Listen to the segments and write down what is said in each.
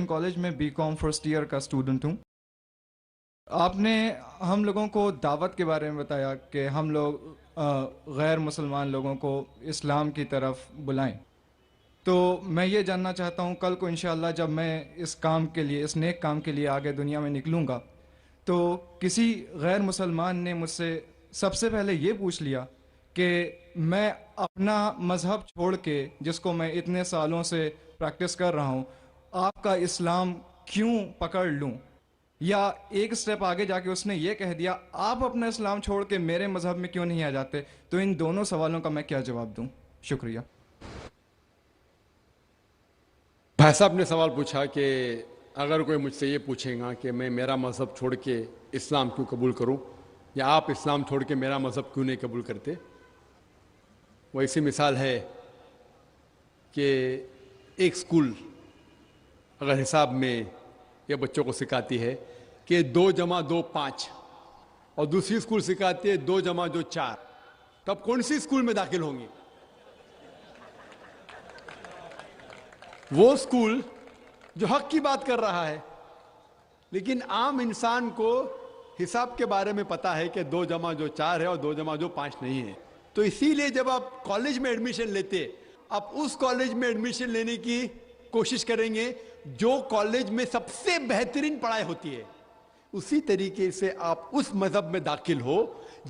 College میں BCom first year کا student ہوں۔ آپ نے ہم لوگوں کو دعوت کے بارے میں بتایا کہ ہم لوگ غیر مسلمان لوگوں کو اسلام کی طرف بلائیں، تو میں یہ جاننا چاہتا ہوں کل کو انشاءاللہ جب میں اس کام کے لیے، اس نیک کام کے لیے آگے دنیا میں نکلوں گا، تو کسی غیر مسلمان نے مجھ سے سب سے پہلے یہ پوچھ لیا کہ میں اپنا مذہب چھوڑ کے، جس کو میں اتنے سالوں سے پریکٹس کر رہا ہوں، آپ کا اسلام کیوں پکڑ لوں؟ یا ایک سٹیپ آگے جا کے اس نے یہ کہہ دیا آپ اپنا اسلام چھوڑ کے میرے مذہب میں کیوں نہیں آ جاتے؟ تو ان دونوں سوالوں کا میں کیا جواب دوں؟ شکریہ۔ بھائی صاحب نے سوال پوچھا کہ اگر کوئی مجھ سے یہ پوچھے گا کہ میں میرا مذہب چھوڑ کے اسلام کیوں قبول کروں، یا آپ اسلام چھوڑ کے میرا مذہب کیوں نہیں قبول کرتے، وہ ایسی مثال ہے کہ ایک سکول اگر حساب میں یہ بچوں کو سکھاتی ہے کہ 2 × 2 5، اور دوسری سکول سکھاتی ہے 2 × 2 4، تو اب کون سی سکول میں داخل ہوں گے؟ وہ سکول جو حق کی بات کر رہا ہے، لیکن عام انسان کو حساب کے بارے میں پتا ہے کہ 2 × 2 4 ہے اور 2 × 2 5 نہیں ہے۔ تو اسی لیے جب آپ کالج میں ایڈمیشن لیتے، آپ اس کالج میں ایڈمیشن لینے کی کوشش کریں گے جو کالج میں سب سے بہترین پڑھائی ہوتی ہے۔ اسی طریقے سے آپ اس مذہب میں داخل ہو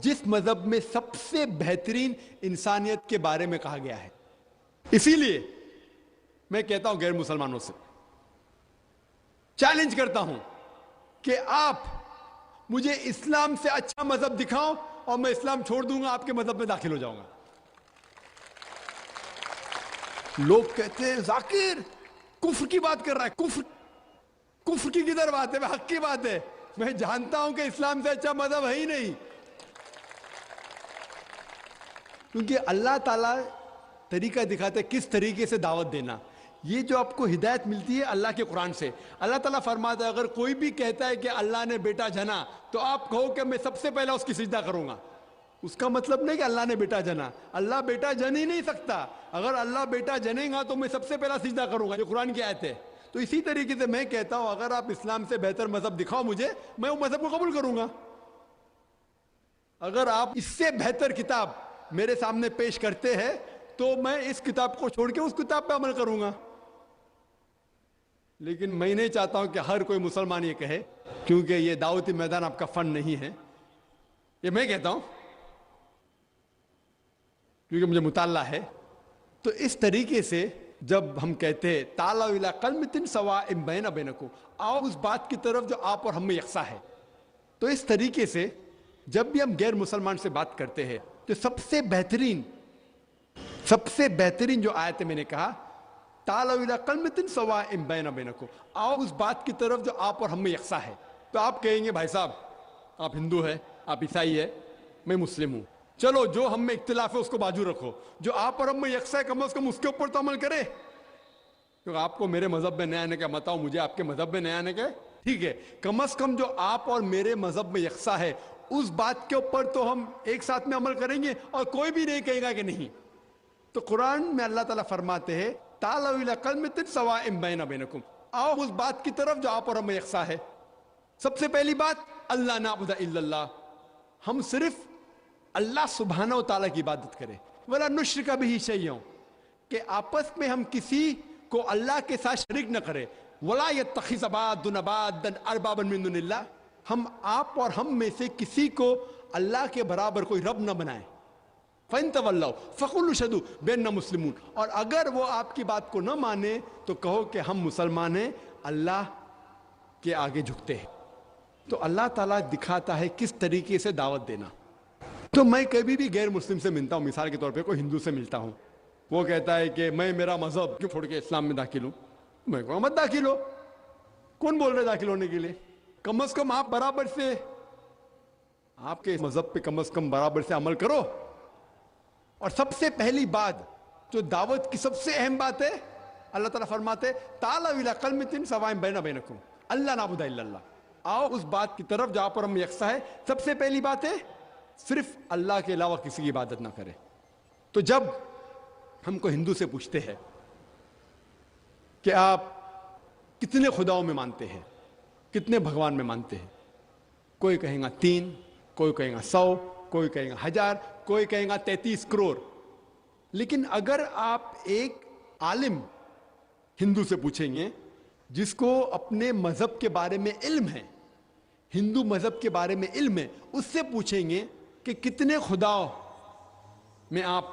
جس مذہب میں سب سے بہترین انسانیت کے بارے میں کہا گیا ہے۔ اسی لیے میں کہتا ہوں غیر مسلمانوں سے چیلنج کرتا ہوں کہ آپ مجھے اسلام سے اچھا مذہب دکھاؤ اور میں اسلام چھوڑ دوں گا، آپ کے مذہب میں داخل ہو جاؤں گا۔ لوگ کہتے ہیں ذاکر کفر کی بات کر رہا ہے، کفر کی کدھر بات ہے؟ حق کی بات ہے۔ میں جانتا ہوں کہ اسلام سے اچھا مذہب ہے ہی نہیں، کیونکہ اللہ تعالیٰ طریقہ دکھاتے کس طریقے سے دعوت دینا۔ یہ جو آپ کو ہدایت ملتی ہے اللہ کے قرآن سے، اللہ تعالیٰ فرماتا ہے اگر کوئی بھی کہتا ہے کہ اللہ نے بیٹا جنا، تو آپ کہو کہ میں سب سے پہلے اس کی سجدہ کروں گا۔ اس کا مطلب نہیں کہ اللہ نے بیٹا جنا، اللہ بیٹا جن ہی نہیں سکتا۔ اگر اللہ بیٹا جنے گا تو میں سب سے پہلا سجدہ کروں گا، یہ قرآن کی آیت ہے۔ تو اسی طریقے سے میں کہتا ہوں اگر آپ اسلام سے بہتر مذہب دکھاؤ مجھے، میں وہ مذہب کو قبول کروں گا۔ اگر آپ اس سے بہتر کتاب میرے سامنے پیش کرتے ہیں تو میں اس کتاب کو چھوڑ کے اس کتاب پہ عمل کروں گا۔ لیکن میں نہیں چاہتا ہوں کہ ہر کوئی مسلمان یہ کہے، کیونکہ یہ دعوتی میدان آپ کا فن نہیں ہے۔ یہ میں کہتا ہوں کیونکہ مجھے مطالعہ ہے۔ تو اس طریقے سے جب ہم کہتے ہیں تعالوا الی کلمۃ سواء بین بینکم، آؤ اس بات کی طرف جو آپ اور ہم میں یکساں ہے، تو اس طریقے سے جب بھی ہم غیر مسلمان سے بات کرتے ہیں تو سب سے بہترین جو آیت میں نے کہا تعالوا الی کلمۃ سواء بین بینکم، آؤ اس بات کی طرف جو آپ اور ہم میں یکساں ہے۔ تو آپ کہیں گے بھائی صاحب آپ ہندو ہے، آپ عیسائی ہے، میں مسلم ہوں، چلو جو ہم میں اختلاف ہے اس کو باجو رکھو، جو آپ اور ہم میں یکساں ہے کم از کم اس کے اوپر تو عمل کرے۔ کیونکہ آپ کو میرے مذہب میں نیا آنے کا مت آؤ، مجھے آپ کے مذہب میں نیا آنے کا، ٹھیک ہے، کم از کم جو آپ اور میرے مذہب میں یکساں ہے اس بات کے اوپر تو ہم ایک ساتھ میں عمل کریں گے، اور کوئی بھی نہیں کہے گا کہ نہیں۔ تو قرآن میں اللہ تعالیٰ فرماتے ہیں تعالوا الی کلمۃ سواء بین بینکم، آؤ اس بات کی طرف جو آپ اور ہم میں یکساں ہے۔ سب سے پہلی بات اللہ نعبد الا اللہ، ہم صرف اللہ سبحانہ و تعالیٰ کی عبادت کریں، ولا نشرک بہ شیئا، کہ آپس میں ہم کسی کو اللہ کے ساتھ شریک نہ کریں، ولا یتخذ بعضنا بعضا اربابا من دون اللہ، ہم آپ اور ہم میں سے کسی کو اللہ کے برابر کوئی رب نہ بنائیں۔ فَإِن تَوَلَّوْا فَقُولُوا اشْهَدُوا بِأَنَّا مُسْلِمُونَ، اور اگر وہ آپ کی بات کو نہ مانے تو کہو کہ ہم مسلمان ہیں، اللہ کے آگے جھکتے ہیں۔ تو اللہ تعالیٰ دکھاتا ہے کس طریقے سے دعوت دینا۔ تو میں کبھی بھی غیر مسلم سے ملتا ہوں، مثال کے طور پہ کوئی ہندو سے ملتا ہوں، وہ کہتا ہے کہ میں میرا مذہب کیوں چھوڑ کے اسلام میں داخل ہوں، میں کہوں مت داخل ہو، کون بول رہے داخل ہونے کے لیے؟ کم از کم آپ برابر سے، آپ کے مذہب پہ کم از کم برابر سے عمل کرو۔ اور سب سے پہلی بات جو دعوت کی سب سے اہم بات ہے، اللہ تعالیٰ فرماتے تعالوا الی کلمۃ سواء بین بینکم اللہ نعبد الا اللہ، آؤ اس بات کی طرف جو آپ اور ہم یکساں ہے۔ سب سے پہلی بات ہے صرف اللہ کے علاوہ کسی کی عبادت نہ کرے۔ تو جب ہم کو ہندو سے پوچھتے ہیں کہ آپ کتنے خداؤں میں مانتے ہیں, کتنے بھگوان میں مانتے ہیں. کوئی کہیں گا 3, کوئی کہیں گا 100, کوئی کہیں گا 1000, کوئی کہیں گا 33 کروڑ. لیکن اگر آپ ایک عالم ہندو سے پوچھیں گے جس کو اپنے مذہب کے بارے میں علم ہے, ہندو مذہب کے بارے میں علم ہے, اس سے پوچھیں گے کہ کتنے خداؤں میں آپ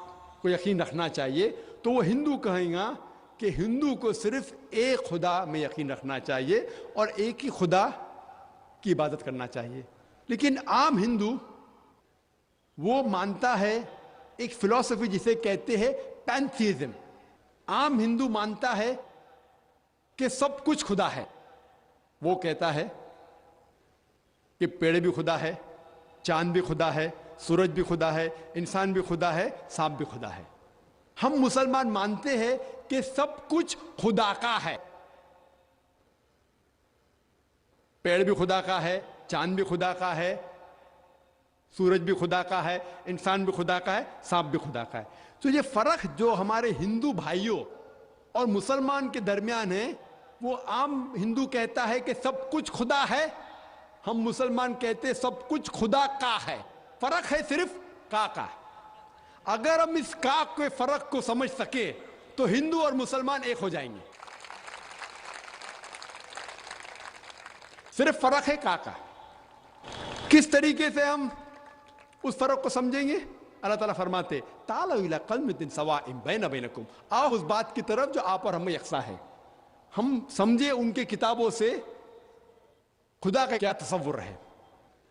کو یقین رکھنا چاہیے, تو وہ ہندو کہیں گا کہ ہندو کو صرف ایک خدا میں یقین رکھنا چاہیے اور ایک ہی خدا کی عبادت کرنا چاہیے. لیکن عام ہندو وہ مانتا ہے ایک فلسفی جسے کہتے ہیں پینتھیزم. عام ہندو مانتا ہے کہ سب کچھ خدا ہے. وہ کہتا ہے کہ پیڑ بھی خدا ہے, چاند بھی خدا ہے, سورج بھی خدا ہے, انسان بھی خدا ہے, سانپ بھی خدا ہے. ہم مسلمان مانتے ہیں کہ سب کچھ خدا کا ہے. پیڑ بھی خدا کا ہے, چاند بھی خدا کا ہے, سورج بھی خدا کا ہے, انسان بھی خدا کا ہے, سانپ بھی خدا کا ہے. تو یہ فرق جو ہمارے ہندو بھائیوں اور مسلمان کے درمیان ہے, وہ عام ہندو کہتا ہے کہ سب کچھ خدا ہے, ہم مسلمان کہتے سب کچھ خدا کا ہے. فرق ہے صرف کا. اگر ہم اس کا کے فرق کو سمجھ سکے تو ہندو اور مسلمان ایک ہو جائیں گے. صرف فرق ہے کا. کس طریقے سے ہم اس فرق کو سمجھیں گے؟ اللہ تعالیٰ فرماتے تعالوا الی کلمۃ سواء بین بینکم, آؤ اس بات کی طرف جو آپ اور ہم میں یکساں ہے. ہم سمجھے ان کے کتابوں سے خدا کا کیا تصور ہے.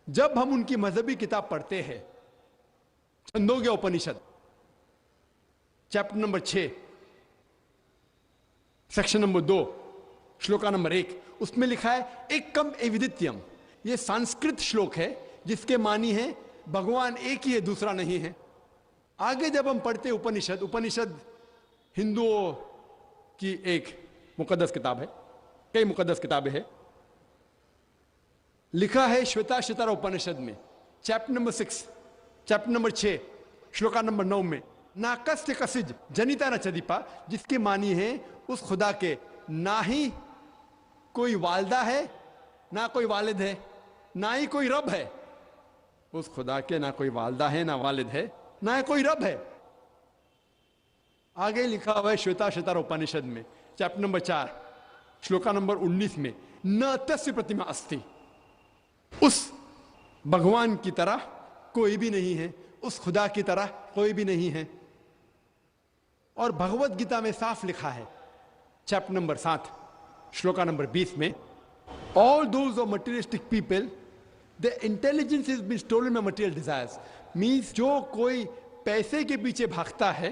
جب ہم ان کی مذہبی کتاب پڑھتے ہیں, Chandogya Upanishad chapter number 6 section number 2 shloka number 1, اس میں لکھا ہے ایکم ایودتیم. یہ سنسکرت شلوک ہے جس کے معنی ہے بھگوان ایک ہی ہے, دوسرا نہیں ہے. آگے جب ہم پڑھتے اپنشد ہندوؤں کی ایک مقدس کتاب ہے, کئی مقدس کتابیں ہیں. لکھا ہے شویتا شتر اپنشد میں chapter number 6 chapter number 6 shloka number 9 میں ناکست کسج جنیتا نہ چدیپا, جس کے معنی ہے اس خدا کے نہ ہی کوئی والدہ ہے, نہ کوئی والد ہے, نہ ہی کوئی رب ہے. اس خدا کے نہ کوئی والدہ ہے, نہ والد ہے, نہ کوئی رب ہے. آگے لکھا ہوا ہے شویتا شتر اپنشد میں چیپٹر نمبر 4 شلوکا نمبر 19 میں نہ تسیہ پرتما استی, اس بھگوان کی طرح کوئی بھی نہیں ہے, اس خدا کی طرح کوئی بھی نہیں ہے. اور بھگوت گیتا میں صاف لکھا ہے چیپٹر نمبر 7 شلوکا نمبر 20 میں all those of materialistic people the intelligence has been stolen by material desires. means جو کوئی پیسے کے پیچھے بھاگتا ہے,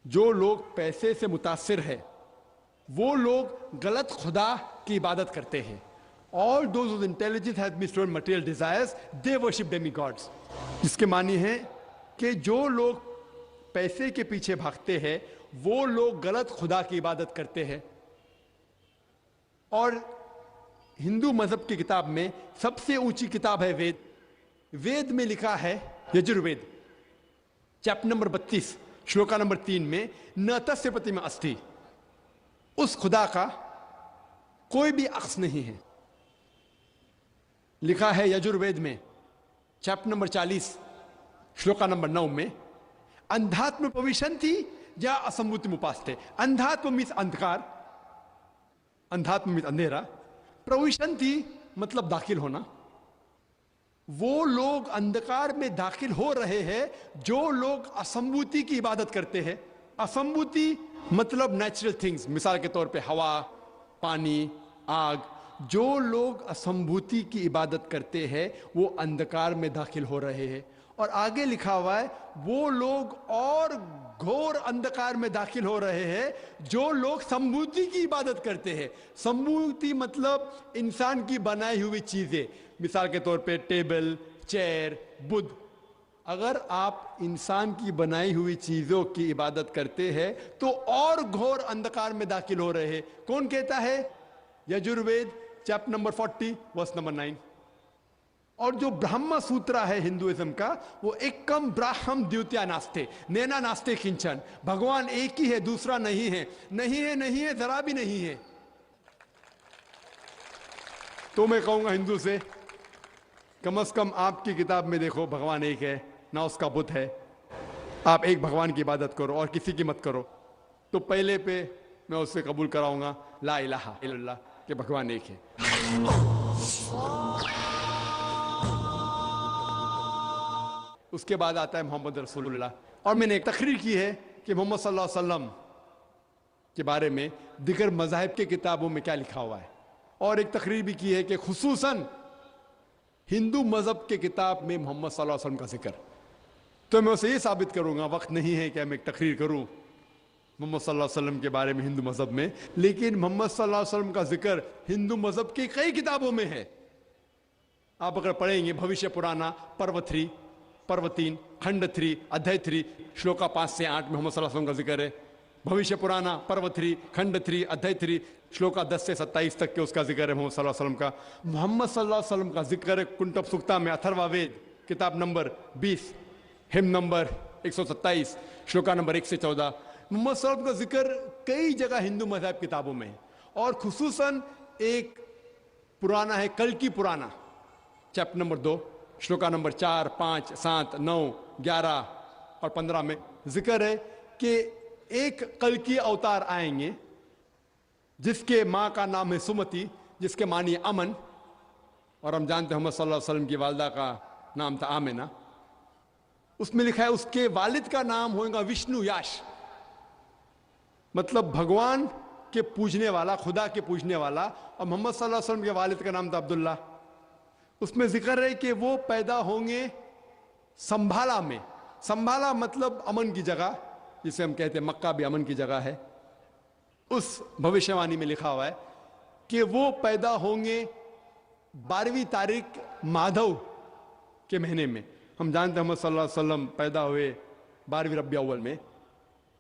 جو لوگ پیسے سے متاثر ہے, وہ لوگ غلط خدا کی عبادت کرتے ہیں. all those whose intelligence has been stolen by material desires they worship demigods. جس کے معنی ہے کہ جو لوگ پیسے کے پیچھے بھاگتے ہیں وہ لوگ غلط خدا کی عبادت کرتے ہیں. اور ہندو مذہب کی کتاب میں سب سے اونچی کتاب ہے وید. وید میں لکھا ہے یجروید چیپٹر نمبر 32 شلوکا نمبر 3 میں نہ تسیہ پرتما استی, اس خدا کا کوئی بھی عکس نہیں ہے. لکھا ہے یجروید میں چیپٹر نمبر 40 شلوکا نمبر 9 میں اندھاتم پویشنتی یا اسمبوتی مپاستے. اندھاتم مینس اندھکار, اندھاتم مینس اندھیرا, پرویشنتی مطلب داخل ہونا. وہ لوگ اندھکار میں داخل ہو رہے ہیں جو لوگ اسمبوتی کی عبادت کرتے ہیں. اسمبوتی مطلب نیچرل تھنگز, مثال کے طور پہ ہوا, پانی, آگ. جو لوگ اسمبوتی کی عبادت کرتے ہیں وہ اندھکار میں داخل ہو رہے ہیں. اور آگے لکھا ہوا ہے وہ لوگ اور گھور اندھکار میں داخل ہو رہے ہیں جو لوگ سمبوتی کی عبادت کرتے ہیں. سمبوتی مطلب انسان کی بنائی ہوئی چیزیں, مثال کے طور پہ ٹیبل, چیئر, بدھ. اگر آپ انسان کی بنائی ہوئی چیزوں کی عبادت کرتے ہیں تو اور گھور اندھکار میں داخل ہو رہے ہیں. کون کہتا ہے؟ Yajurveda chapter number 40 verse number 9. اور جو برہما سوترا ہے ہندوازم کا وہ ایکم براہم دیوتیا ناستے نینا ناستے کنچن، بھگوان ایک ہی ہے، دوسرا نہیں ہے، نہیں ہے، نہیں ہے، ذرا بھی نہیں ہے۔ تو میں کہوں گا ہندو سے کم از کم آپ کی کتاب میں دیکھو بھگوان ایک ہے، نہ اس کا بت ہے، آپ ایک بھگوان کی عبادت کرو اور کسی کی مت کرو۔ تو پہلے پہ میں اس سے قبول کراؤں گا لا الہ الا اللہ کہ بھگوان ایک ہے۔ اس کے بعد آتا ہے محمد رسول اللہ، اور میں نے ایک تقریر کی ہے کہ محمد صلی اللہ علیہ وسلم کے بارے میں دیگر مذاہب کی کتابوں میں کیا لکھا ہوا ہے، اور ایک تقریر بھی کی ہے کہ خصوصاً ہندو مذہب کے کتاب میں محمد صلی اللہ علیہ وسلم کا ذکر۔ تو میں اسے یہ ثابت کروں گا، وقت نہیں ہے کہ میں ایک تقریر کروں محمد صلی اللہ علیہ وسلم کے بارے میں ہندو مذہب میں، لیکن محمد صلی اللہ علیہ وسلم کا ذکر ہندو مذہب کی کئی کتابوں میں ہے۔ آپ اگر پڑھیں گے بھوشیہ پرانا پرو 3 پرو 3 کھنڈ 3 ادھیائے 3 شلوکا 5 سے 8 میں محمد صلی اللہ علیہ وسلم کا ذکر ہے۔ بھوشیہ پرانا پرو 3 کھنڈ 3 ادھیائے 3 شلوکا 10 سے 27 تک کے اس کا ذکر ہے محمد صلی اللہ علیہ وسلم کا۔ محمد صلی اللہ علیہ وسلم کا ذکر ہے کنٹب سکتا میں اتھروا وید کتاب نمبر 20 ہم نمبر 127 شلوکا نمبر 1 سے 14۔ محمد صلی اللہ علیہ وسلم کا ذکر کئی جگہ ہندو مذہب کتابوں میں ہے، اور خصوصاً ایک پرانا ہے کل کی پرانا چیپٹر نمبر 2 شلوکا نمبر 4 5 7 9 11 اور 15 میں ذکر ہے کہ ایک کل کی اوتار آئیں گے جس کے ماں کا نام ہے سمتی، جس کے معنی امن، اور ہم جانتے ہیں محمد صلی اللہ علیہ وسلم کی والدہ کا نام تھا آمنہ۔ اس میں لکھا ہے اس کے والد کا نام ہوگا وشنو یاش، مطلب بھگوان کے پوجنے والا، خدا کے پوجنے والا، اور محمد صلی اللہ علیہ وسلم کے والد کا نام تھا عبداللہ۔ اس میں ذکر ہے کہ وہ پیدا ہوں گے سنبھالا میں، سنبھالا مطلب امن کی جگہ، جسے ہم کہتے ہیں مکہ بھی امن کی جگہ ہے۔ اس بھوشیوانی میں لکھا ہوا ہے کہ وہ پیدا ہوں گے 12ویں تاریخ مادھو کے مہینے میں۔ ہم جانتے ہیں محمد صلی اللہ علیہ وسلم پیدا ہوئے 12ویں ربیع اول میں۔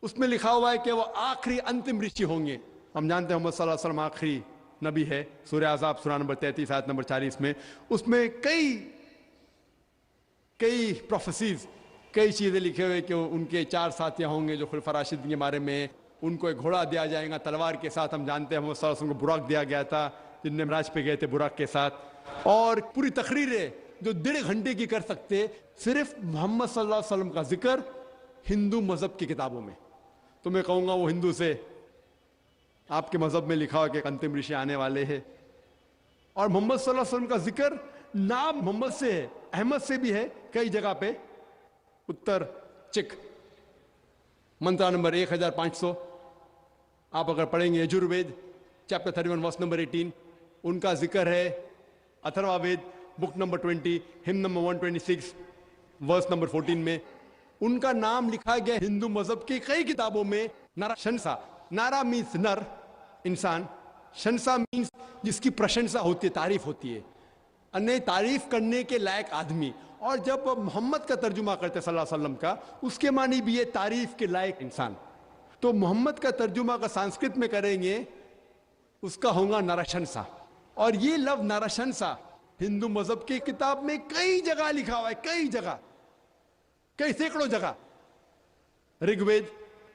اس میں لکھا ہوا ہے کہ وہ آخری انتم رشی ہوں گے۔ ہم جانتے ہیں محمد صلی اللہ علیہ وسلم آخری نبی ہے، سورہ احزاب سورہ نمبر 33 آیت نمبر 40 میں۔ اس میں کئی پروفیسیز، کئی چیزیں لکھے ہوئے کہ ان کے 4 ساتھیاں ہوں گے جو خلفاء راشدین کے بارے میں، ان کو ایک گھوڑا دیا جائے گا تلوار کے ساتھ۔ ہم جانتے ہیں محمد صلی اللہ علیہ وسلم کو براق دیا گیا تھا، جن نے معراج پہ گئے تھے براق کے ساتھ، اور پوری تقریریں جو 1.5 گھنٹے کی کر سکتے صرف محمد صلی اللہ علیہ وسلم کا ذکر ہندو مذہب کی کتابوں میں۔ تو میں کہوں گا وہ ہندو سے آپ کے مذہب میں لکھا ہوا کہ انتم رشی آنے والے ہیں، اور محمد صلی اللہ علیہ وسلم کا ذکر نام محمد سے ہے، احمد سے بھی ہے کئی جگہ پہ۔ اتر چک منترا نمبر 1500 آپ اگر پڑھیں گے یجوروید چیپٹر 31 ورس نمبر 18 ان کا ذکر ہے۔ اتھروا وید بک نمبر 20 ہم نمبر 126 ورس نمبر 14 میں ان کا نام لکھا گیا ہندو مذہب کی کئی کتابوں میں۔ نارا شنسا، نارا مینس نر انسان، شنسا مینس جس کی پرشنسا ہوتی ہے، تعریف ہوتی ہے، انہیں تعریف کرنے کے لائق آدمی۔ اور جب محمد کا ترجمہ کرتے صلی اللہ علیہ وسلم کا، اس کے معنی بھی ہے تعریف کے لائق انسان۔ تو محمد کا ترجمہ کا سنسکرت میں کریں گے اس کا ہوگا نرشنسا، اور یہ لفظ نرشنسا ہندو مذہب کی کتاب میں کئی جگہ لکھا ہوا ہے، کئی جگہ، کئی سینکڑوں جگہ۔ رگ وید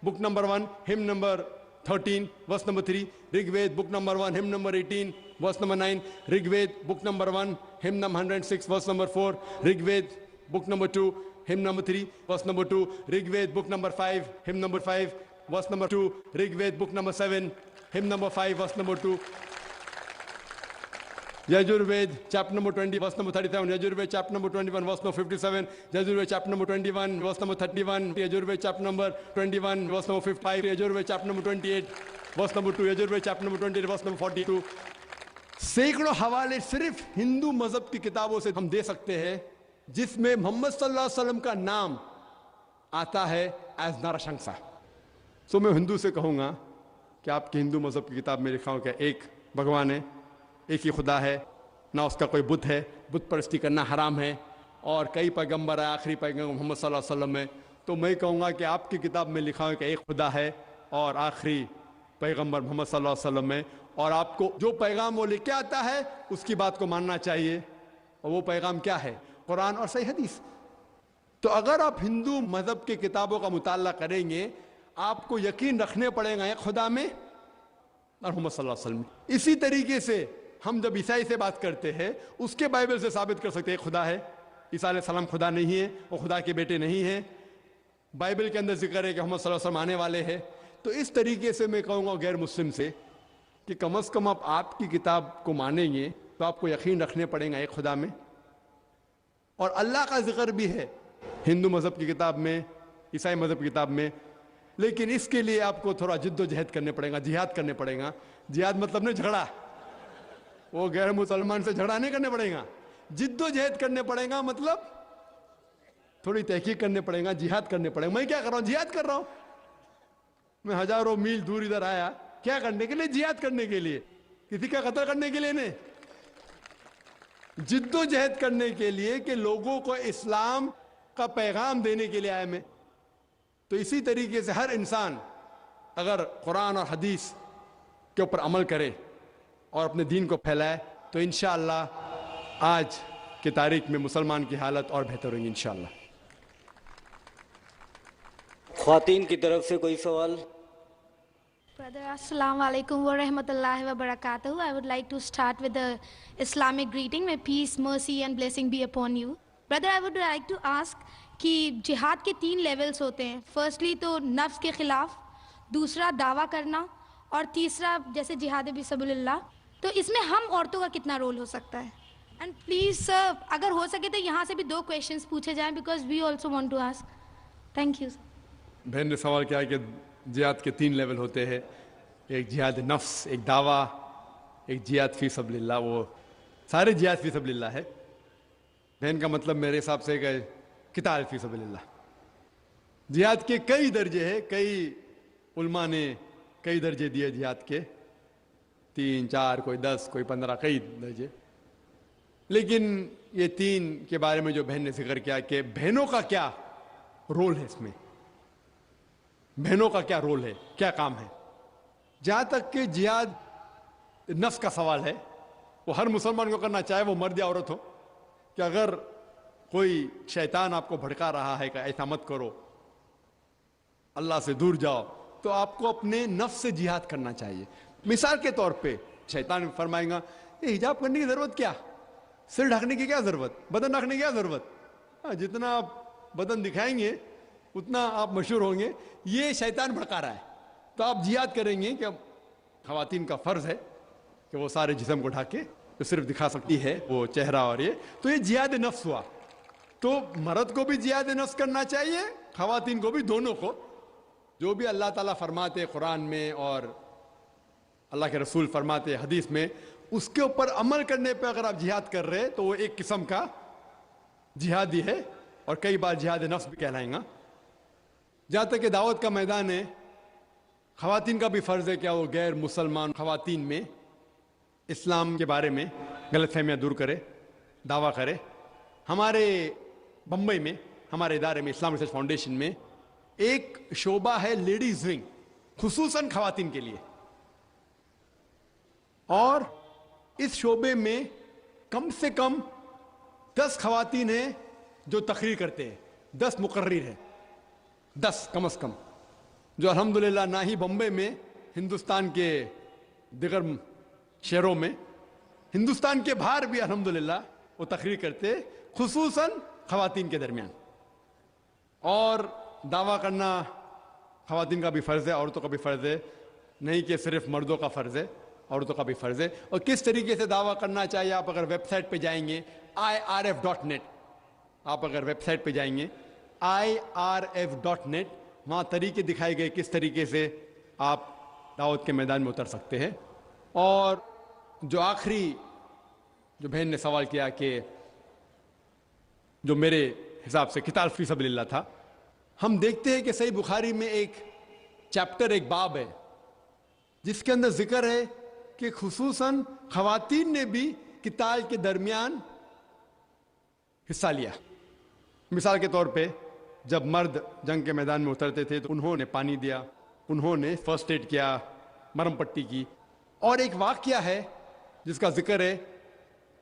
بک نمبر 1 ہم number 13 verse number 3، Rig Veda book number 1 ہم number 18 verse number 9، Rig Veda book number 1 ہم number 106 verse number 4، Rig Veda book number 2 ہم نمبر 3 ورس number 2، Rig Veda book number 5 ہم number 5 verse number 2، Rig Veda بک number 7 hymn number 5 verse number 2۔ Yajurveda chapter number 20 verse number 37، Yajurveda chapter number 21 verse number 57، Yajurveda chapter number 21 verse number 31، Yajurveda chapter number 21 verse number 55، Yajurveda chapter number 28 verse number 2، Yajurveda chapter number 28 verse number 42۔ سینکڑوں حوالے صرف ہندو مذہب کی کتابوں سے ہم دے سکتے ہیں جس میں محمد صلی اللہ علیہ وسلم کا نام آتا ہے ایز نرشنسا۔ سو میں ہندو سے کہوں گا کہ آپ کی ہندو مذہب کی کتاب میں لکھا ہوں کہ ایک بھگوان ہے، ایک ہی خدا ہے، نہ اس کا کوئی بت ہے، بت پرستی کرنا حرام ہے، اور کئی پیغمبر ہے، آخری پیغمبر محمد صلی اللہ علیہ وسلم ہے۔ تو میں کہوں گا کہ آپ کی کتاب میں لکھا ہوں کہ ایک خدا ہے اور آخری پیغمبر محمد صلی اللہ علیہ وسلم ہے، اور آپ کو جو پیغام وہ لے کے آتا ہے اس کی بات کو ماننا چاہیے۔ اور وہ پیغام کیا ہے؟ قرآن اور صحیح حدیث. تو اگر آپ ہندو مذہب کی کتابوں کا مطالعہ کریں گے آپ کو یقین رکھنے پڑے گا ایک خدا میں اور محمد صلی اللہ علیہ وسلم. اسی طریقے سے ہم جب عیسائی سے بات کرتے ہیں اس کے بائبل سے ثابت کر سکتے ہیں خدا ہے. عیسیٰ علیہ السلام خدا نہیں ہے، وہ خدا کے بیٹے نہیں ہیں. بائبل کے اندر ذکر ہے کہ محمد صلی اللہ علیہ وسلم آنے والے ہیں. تو اس طریقے سے میں کہوں گا غیر مسلم سے کہ کم از کم آپ کی کتاب کو مانیں گے تو آپ کو یقین رکھنے پڑے گا ایک خدا میں. اور اللہ کا ذکر بھی ہے ہندو مذہب کی کتاب میں، عیسائی مذہب کی کتاب میں، لیکن اس کے لیے آپ کو تھوڑا جد و جہد کرنے پڑے گا، جہاد کرنے پڑے گا. جہاد مطلب نہیں جھگڑا، وہ غیر مسلمان سے جھگڑا نہیں کرنے پڑے گا. جد و جہد کرنے پڑے گا مطلب تھوڑی تحقیق کرنے پڑے گا، جہاد کرنے پڑے گا. میں کیا کر رہا ہوں؟ جہاد کر رہا ہوں. میں ہزاروں میل دور ادھر آیا کیا کرنے کے لیے؟ جہاد کرنے کے لیے، کسی کا قتل کرنے کے لیے نہیں. جد و جہد کرنے کے لیے کہ لوگوں کو اسلام کا پیغام دینے کے لیے آیا میں. تو اسی طریقے سے ہر انسان اگر قرآن اور حدیث کے اوپر عمل کرے اور اپنے دین کو پھیلائے تو انشاءاللہ آج کی تاریخ میں مسلمان کی حالت اور بہتر ہوگی انشاءاللہ. خواتین کی طرف سے کوئی سوال؟ Brother, Assalamu alaikum wa rahmatullahi wa barakatuh. I would like to start with the Islamic greeting. May peace, mercy and blessing be upon you. Brother, I would like to ask کہ جہاد کے 3 لیولز ہوتے ہیں. Firstly تو نفس کے خلاف، دوسرا دعویٰ کرنا، اور تیسرا جیسے جہاد فی سبیل اللہ. تو اس میں ہم عورتوں کا کتنا رول ہو سکتا ہے؟ اینڈ پلیز سر اگر ہو سکے تو یہاں سے بھی 2 کویشچنس پوچھے جائیں because we also want to ask. Thank you sir. بہن نے سوال کیا کہ جہاد کے 3 لیول ہوتے ہیں، ایک جہاد نفس، ایک دعویٰ، ایک جہاد فی سبیل اللہ. وہ سارے جہاد فی سبیل اللہ ہے. بہن کا مطلب میرے حساب سے کہ قتال فی سبیل اللہ. جہاد کے کئی درجے ہیں، کئی علماء نے کئی درجے دیے جہاد کے، 3 4 کوئی 10 کوئی 15 کئی درجے. لیکن یہ 3 کے بارے میں جو بہن نے ذکر کیا کہ بہنوں کا کیا رول ہے اس میں، بہنوں کا کیا رول ہے، کیا کام ہے. جہاں تک کہ جہاد نفس کا سوال ہے وہ ہر مسلمان کو کرنا چاہے وہ مرد یا عورت ہو، کہ اگر کوئی شیطان آپ کو بھڑکا رہا ہے کہ ایسا مت کرو، اللہ سے دور جاؤ، تو آپ کو اپنے نفس سے جہاد کرنا چاہیے. مثال کے طور پہ شیطان فرمائے گا یہ حجاب کرنے کی ضرورت کیا، سر ڈھکنے کی کیا ضرورت، بدن ڈھکنے کی کیا ضرورت، جتنا آپ بدن دکھائیں گے اتنا آپ مشہور ہوں گے. یہ شیطان بھڑکا رہا ہے. تو آپ جہاد کریں گے کہ خواتین کا فرض ہے کہ وہ سارے جسم کو ڈھانکے، جو صرف دکھا سکتی ہے وہ چہرہ اور یہ. تو یہ جہاد نفس ہوا. تو مرد کو بھی جہاد نفس کرنا چاہیے، خواتین کو بھی، دونوں کو. جو بھی اللہ تعالیٰ فرماتے قرآن میں اور اللہ کے رسول فرماتے حدیث میں، اس کے اوپر عمل کرنے پہ اگر آپ جہاد کر رہے تو وہ ایک قسم کا جہادی ہے، اور کئی بار جہاد نفس بھی کہلائیں گا. جہاں تک کہ دعوت کا میدان ہے، خواتین کا بھی فرض ہے کہ وہ غیر مسلمان خواتین میں اسلام کے بارے میں غلط فہمیاں دور کرے، دعویٰ کرے. ہمارے بمبئی میں ہمارے ادارے میں اسلام ریسرچ فاؤنڈیشن میں ایک شعبہ ہے لیڈیز ونگ، خصوصاً خواتین کے لیے. اور اس شعبے میں کم سے کم 10 خواتین ہیں جو تقریر کرتے ہیں، 10 مقرر ہیں، 10 کم از کم، جو الحمدللہ نہ ہی بمبئی میں، ہندوستان کے دیگر شہروں میں، ہندوستان کے باہر بھی الحمدللہ وہ تقریر کرتے، خصوصاً خواتین کے درمیان. اور دعویٰ کرنا خواتین کا بھی فرض ہے، عورتوں کا بھی فرض ہے، نہیں کہ صرف مردوں کا فرض ہے، عورتوں کا بھی فرض ہے. اور کس طریقے سے دعویٰ کرنا چاہیے، آپ اگر ویب سائٹ پہ جائیں گے irf.net، آپ اگر ویب سائٹ پہ جائیں گے irf.net، وہاں طریقے دکھائے گئے کس طریقے سے آپ دعوت کے میدان میں اتر سکتے ہیں. اور جو آخری جو بہن نے سوال کیا کہ جو میرے حساب سے قتال فی سبیل اللہ تھا، ہم دیکھتے ہیں کہ صحیح بخاری میں ایک چیپٹر، ایک باب ہے جس کے اندر ذکر ہے کہ خصوصاً خواتین نے بھی قتال کے درمیان حصہ لیا. مثال کے طور پہ جب مرد جنگ کے میدان میں اترتے تھے تو انہوں نے پانی دیا، انہوں نے فرسٹ ایڈ کیا، مرم پٹی کی. اور ایک واقعہ ہے جس کا ذکر ہے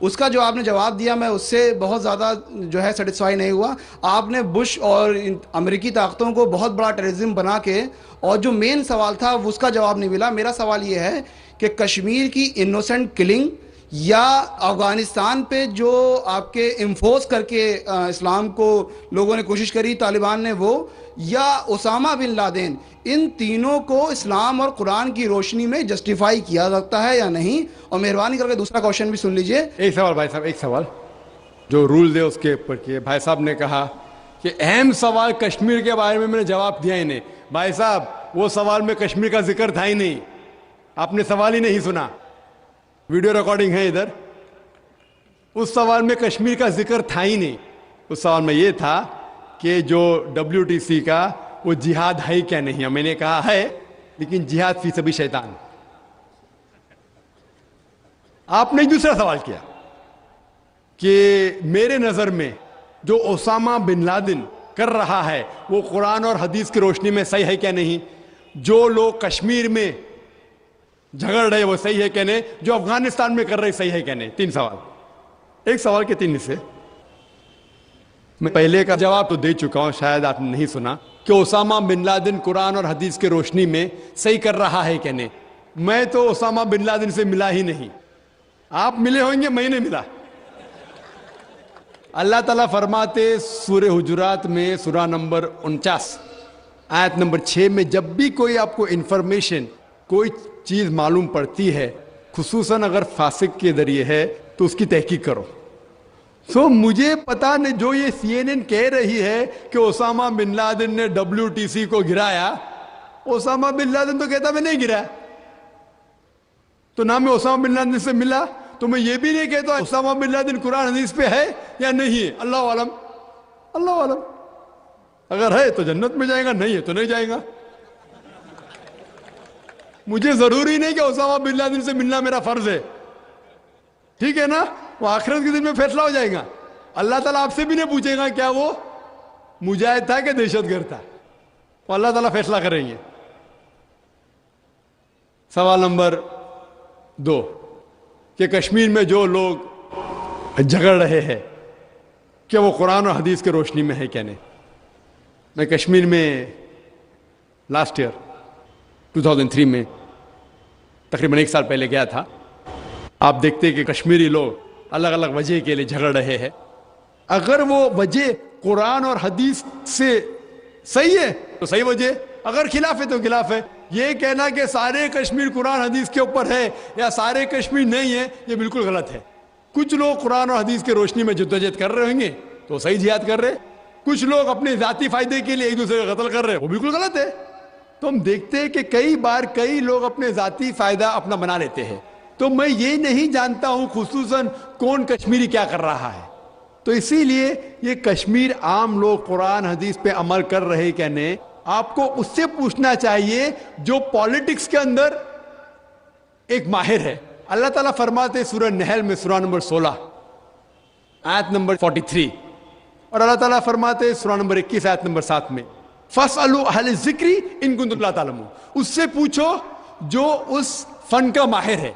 اس کا جو آپ نے جواب دیا میں اس سے بہت زیادہ جو ہے سیٹسفائی نہیں ہوا. آپ نے بش اور امریکی طاقتوں کو بہت بڑا ٹیررزم بنا کے, اور جو مین سوال تھا اس کا جواب نہیں ملا. میرا سوال یہ ہے کہ کشمیر کی انوسنٹ کلنگ یا افغانستان پہ جو آپ کے انفورس کر کے اسلام کو لوگوں نے کوشش کری طالبان نے, وہ یا اسامہ بن لادن, ان تینوں کو اسلام اور قرآن کی روشنی میں جسٹیفائی کیا سکتا ہے یا نہیں؟ اور مہربانی کر کے دوسرا کوشچن بھی سن لیجئے. ایک سوال بھائی صاحب, ایک سوال جو رولز ہے اس کے اوپر کیے. بھائی صاحب نے کہا کہ اہم سوال کشمیر کے بارے میں نے جواب دیا ہی نہیں. بھائی صاحب وہ سوال میں کشمیر کا ذکر تھا ہی نہیں, آپ نے سوال ہی نہیں سنا, ویڈیو ریکارڈنگ ہے ادھر. اس سوال میں کشمیر کا ذکر تھا ہی نہیں. اس سوال میں یہ تھا کہ جو WTC کا وہ جہاد ہے کیا نہیں. میں نے کہا ہے, لیکن جہاد فی سبیل شیطان. آپ نے دوسرا سوال کیا کہ میرے نظر میں جو اسامہ بن لادن کر رہا ہے وہ قرآن اور حدیث کی روشنی میں صحیح ہے کیا نہیں. جو لوگ کشمیر میں جھگڑ رہے وہ صحیح ہے کیا نہیں. جو افغانستان میں کر رہے صحیح ہے کیا نہیں. 3 سوال, ایک سوال کے 3 حصے. میں پہلے کا جواب تو دے چکا ہوں, شاید آپ نے نہیں سنا, کہ اسامہ بن لادن قرآن اور حدیث کی روشنی میں صحیح کر رہا ہے کہ نہیں. میں تو اسامہ بن لادن سے ملا ہی نہیں. آپ ملے ہوں گے, میں نہیں ملا. اللہ تعالیٰ فرماتے سورہ حجرات میں سورہ نمبر 49 آیت نمبر 6 میں, جب بھی کوئی آپ کو انفارمیشن کوئی چیز معلوم پڑتی ہے, خصوصاً اگر فاسق کے ذریعے ہے, تو اس کی تحقیق کرو. مجھے پتا نہیں, جو یہ CNN کہہ رہی ہے کہ اسامہ بن لادن نے WTC کو گرایا, اسامہ بن لادن تو کہتا میں نہیں گرایا. تو نہ میں اسامہ بن لادن سے ملا, تو میں یہ بھی نہیں کہتا اسامہ بن لادن قرآن حدیث پہ ہے یا نہیں ہے. اللہ عالم, اللہ عالم. اگر ہے تو جنت میں جائے گا, نہیں ہے تو نہیں جائے گا. مجھے ضروری نہیں کہ اسامہ بن لادن سے ملنا میرا فرض ہے, ٹھیک ہے نا. وہ آخرت کے دن میں فیصلہ ہو جائے گا. اللہ تعالیٰ آپ سے بھی نہیں پوچھے گا کیا وہ مجاہد تھا کہ دہشت گرد تھا. وہ اللہ تعالیٰ فیصلہ کریں گے. سوال نمبر 2 کہ کشمیر میں جو لوگ جھگڑ رہے ہیں کہ وہ قرآن اور حدیث کی روشنی میں ہے کیا نہیں. میں کشمیر میں لاسٹ ایئر 2003 میں تقریباً 1 سال پہلے گیا تھا. آپ دیکھتے کہ کشمیری لوگ الگ الگ وجہ کے لیے جھگڑ رہے ہیں. اگر وہ وجہ قرآن اور حدیث سے صحیح ہے تو صحیح وجہ, اگر خلاف ہے تو خلاف ہے. یہ کہنا کہ سارے کشمیر قرآن حدیث کے اوپر ہے یا سارے کشمیر نہیں ہے, یہ بالکل غلط ہے. کچھ لوگ قرآن اور حدیث کی روشنی میں جدوجہد کر رہے ہوں گے تو صحیح جہاد کر رہے, کچھ لوگ اپنے ذاتی فائدے کے لیے ایک دوسرے کا قتل کر رہے, وہ بالکل غلط ہے. تو ہم دیکھتے ہیں کہ کئی بار کئی لوگ اپنے ذاتی فائدہ اپنا بنا لیتے ہیں. تو میں یہ نہیں جانتا ہوں خصوصاً کون کشمیری کیا کر رہا ہے. تو اسی لیے یہ کشمیر عام لوگ قرآن حدیث پہ عمل کر رہے کیا نہیں, آپ کو اس سے پوچھنا چاہیے جو پالیٹکس کے اندر ایک ماہر ہے. اللہ تعالیٰ فرماتے سورہ نحل میں سورہ نمبر 16 آیت نمبر 43, اور اللہ تعالیٰ فرماتے سورہ نمبر 21 آیت نمبر 7 میں فَاسْأَلُوا أَهْلَ الذِّكْرِ إِن كُنتُمْ لَا تَعْلَمُونَ. اس سے پوچھو جو اس فن کا ماہر ہے.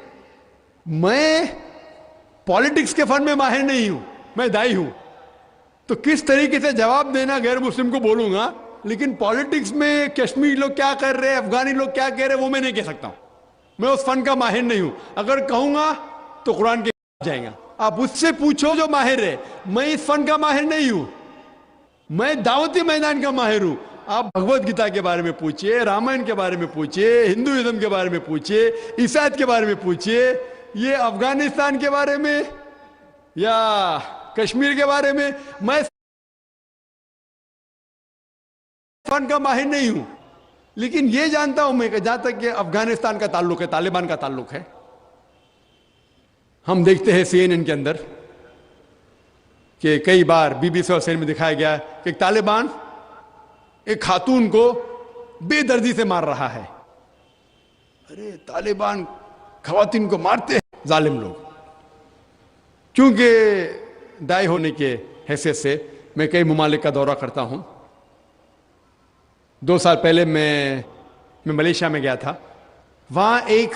میں پالیٹکس کے فن میں ماہر نہیں ہوں, میں دائی ہوں. تو کس طریقے سے جواب دینا غیر مسلم کو بولوں گا, لیکن پالیٹکس میں کشمیری لوگ کیا کر رہے ہیں, افغانی لوگ کیا کہہ رہے ہیں, وہ میں نہیں کہہ سکتا ہوں. میں اس فن کا ماہر نہیں ہوں. اگر کہوں گا تو قرآن کے جائیں گا. آپ اس سے پوچھو جو ماہر ہے. میں اس فن کا ماہر نہیں ہوں, میں دعوتی میدان کا ماہر ہوں. آپ بھگوت گیتا کے بارے میں پوچھئے, رامائن کے بارے میں پوچھئے, ہندوازم کے بارے میں پوچھئے, عیسائیت کے بارے میں پوچھئے, یہ افغانستان کے بارے میں یا کشمیر کے بارے میں میں فن کا ماہر نہیں ہوں. لیکن یہ جانتا ہوں میں کہ جہاں تک کہ افغانستان کا تعلق ہے, طالبان کا تعلق ہے, ہم دیکھتے ہیں CNN کے اندر کہ کئی بار BBC اور CNN میں دکھایا گیا کہ ایک طالبان ایک خاتون کو بے دردی سے مار رہا ہے. ارے طالبان خواتین کو مارتے ہیں ظالم لوگ. کیونکہ دائی ہونے کے حیثیت سے میں کئی ممالک کا دورہ کرتا ہوں. 2 سال پہلے میں ملیشیا میں گیا تھا. وہاں ایک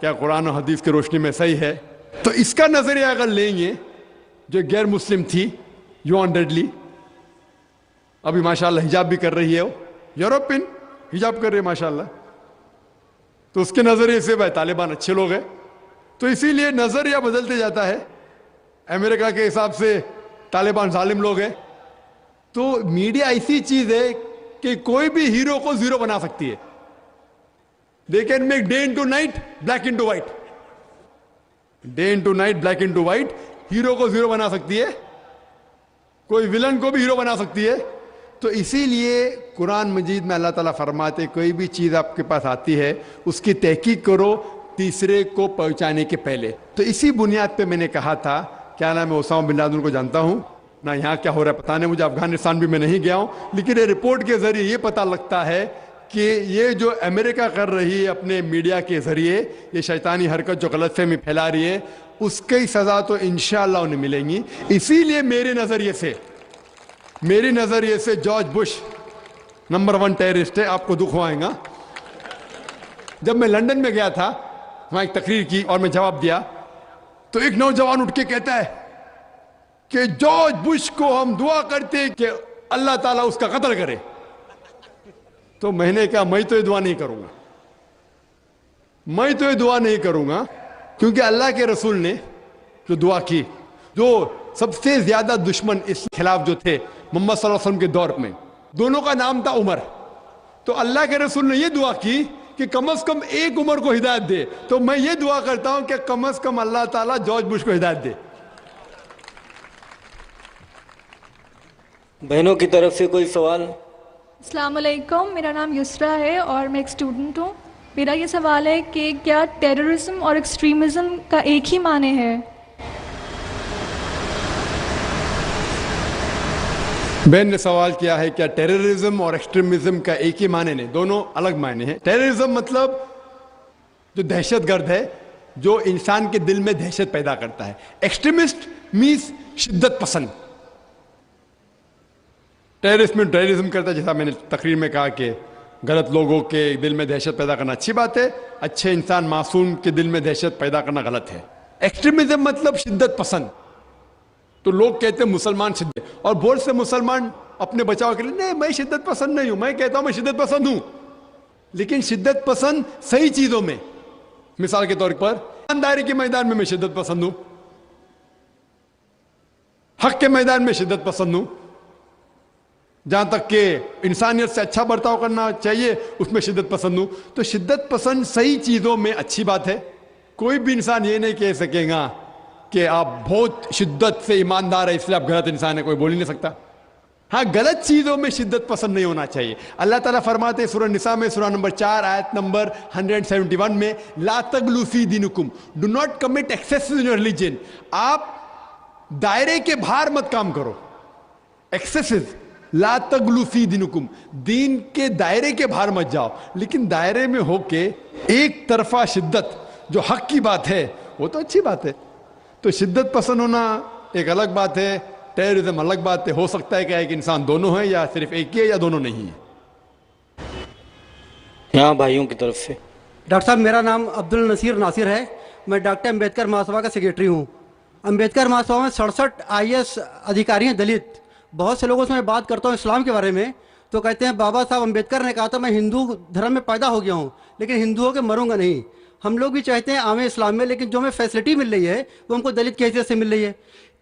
کیا قرآن و حدیث کی روشنی میں صحیح ہے؟ تو اس کا نظریہ اگر لیں گے، جو غیر مسلم تھی یوان ڈیڈلی، ابھی ماشاءاللہ حجاب بھی کر رہی ہے، وہ یورپین حجاب کر رہی ہے ماشاءاللہ، تو اس کے نظریے سے بھائی طالبان اچھے لوگ ہیں. تو اسی لیے نظریہ بدلتے جاتا ہے. امریکہ کے حساب سے طالبان ظالم لوگ ہیں. تو میڈیا ایسی چیز ہے کہ کوئی بھی ہیرو کو زیرو بنا سکتی ہے. They can make day into night, black into white. Day into night, black into white. Hero کو زیرو بنا سکتی ہے، کوئی ویلن کو بھی ہیرو بنا سکتی ہے. تو اسی لیے قرآن مجید میں اللہ تعالیٰ فرماتے کوئی بھی چیز آپ کے پاس آتی ہے اس کی تحقیق کرو تیسرے کو پہنچانے کے پہلے. تو اسی بنیاد پہ میں نے کہا تھا، کیا نام ہے، اسامہ بن لادن کو جانتا ہوں نہ، یہاں کیا ہو رہا ہے پتہ نہیں مجھے، افغانستان بھی میں نہیں گیا ہوں، لیکن یہ رپورٹ کے ذریعے یہ پتہ لگتا ہے کہ یہ جو امریکہ کر رہی ہے اپنے میڈیا کے ذریعے، یہ شیطانی حرکت جو غلط فہمی پھیلا رہی ہے، اس کی سزا تو انشاءاللہ انہیں ملیں گی. اسی لیے میرے نظریے سے جارج بش نمبر 1 ٹیررسٹ ہے. آپ کو دکھ ہوائے گا. جب میں لندن میں گیا تھا، وہاں ایک تقریر کی اور میں جواب دیا، تو ایک نوجوان اٹھ کے کہتا ہے کہ جارج بش کو ہم دعا کرتے کہ اللہ تعالیٰ اس کا قتل کرے. تو میں نے کہا میں تو یہ دعا نہیں کروں گا، کیونکہ اللہ کے رسول نے جو دعا کی، جو سب سے زیادہ دشمن اس خلاف جو تھے محمد صلی اللہ علیہ وسلم کے دور میں، دونوں کا نام تھا عمر. تو اللہ کے رسول نے یہ دعا کی کہ کم از کم ایک عمر کو ہدایت دے. تو میں یہ دعا کرتا ہوں کہ کم از کم اللہ تعالیٰ جارج بش کو ہدایت دے. بہنوں کی طرف سے کوئی سوال؟ السلام علیکم، میرا نام یسرا ہے اور میں ایک اسٹوڈنٹ ہوں. میرا یہ سوال ہے کہ کیا ٹیررزم اور ایکسٹریمزم کا ایک ہی معنی ہے؟ بہن نے سوال کیا ہے کیا ٹیررزم اور ایکسٹریمزم کا ایک ہی معنی نہیں، دونوں الگ معنی ہیں. ٹیررزم مطلب جو دہشت گرد ہے، جو انسان کے دل میں دہشت پیدا کرتا ہے. ایکسٹریمسٹ مینس شدت پسند. ٹیررسٹ میں ٹیررزم کرتا ہے، جیسا میں نے تقریر میں کہا کہ غلط لوگوں کے دل میں دہشت پیدا کرنا اچھی بات ہے، اچھے انسان معصوم کے دل میں دہشت پیدا کرنا غلط ہے. ایکسٹریمزم مطلب شدت پسند. تو لوگ کہتے ہیں مسلمان شدت، اور بہت سے مسلمان اپنے بچاؤ کے لیے نہیں میں شدت پسند نہیں ہوں. میں کہتا ہوں میں شدت پسند ہوں، لیکن شدت پسند صحیح چیزوں میں. مثال کے طور پر ایمانداری کے میدان میں شدت پسند ہوں، حق کے میدان میں شدت پسند ہوں، جہاں تک کہ انسانیت سے اچھا برتاؤ کرنا چاہیے اس میں شدت پسند ہوں. تو شدت پسند صحیح چیزوں میں اچھی بات ہے. کوئی بھی انسان یہ نہیں کہہ سکے گا کہ آپ بہت شدت سے ایماندار ہے اس لیے آپ غلط انسان ہے، کوئی بول ہی نہیں سکتا. ہاں غلط چیزوں میں شدت پسند نہیں ہونا چاہیے. اللہ تعالیٰ فرماتے ہیں سورہ نساء میں سورہ نمبر 4 آیت نمبر 171 میں، لا تغلوا فی دینکم، do not commit excess in your religion. آپ دائرے کے باہر مت کام کرو. ایکسیسز، لا تغلوا فی دینکم، دین کے دائرے کے باہر مت جاؤ. لیکن دائرے میں ہو کے ایک طرفہ شدت جو حق کی بات ہے وہ تو اچھی بات ہے. تو شدت پسند ہونا ایک الگ بات ہے، ٹیررزم الگ بات ہے. ہو سکتا ہے کہ ایک انسان دونوں ہے، یا صرف ایک ہی ہے، یا دونوں نہیں ہے. یہاں بھائیوں کی طرف سے. ڈاکٹر صاحب میرا نام عبد النصیر ناصر ہے، میں ڈاکٹر امبیڈکر مہاسبھا کا سیکریٹری ہوں. امبیڈکر مہاسبھا میں 67 IAS ادھیکاری ہیں دلت. بہت سے لوگوں سے میں بات کرتا ہوں اسلام کے بارے میں تو کہتے ہیں بابا صاحب امبیڈکر نے کہا تھا میں ہندو دھرم میں پیدا ہو گیا ہوں لیکن ہندو ہو کے مروں گا نہیں. ہم لوگ بھی چاہتے ہیں عام اسلام میں، لیکن جو ہمیں فیسلٹی مل رہی ہے وہ ہم کو دلت کی حیثیت سے مل رہی ہے.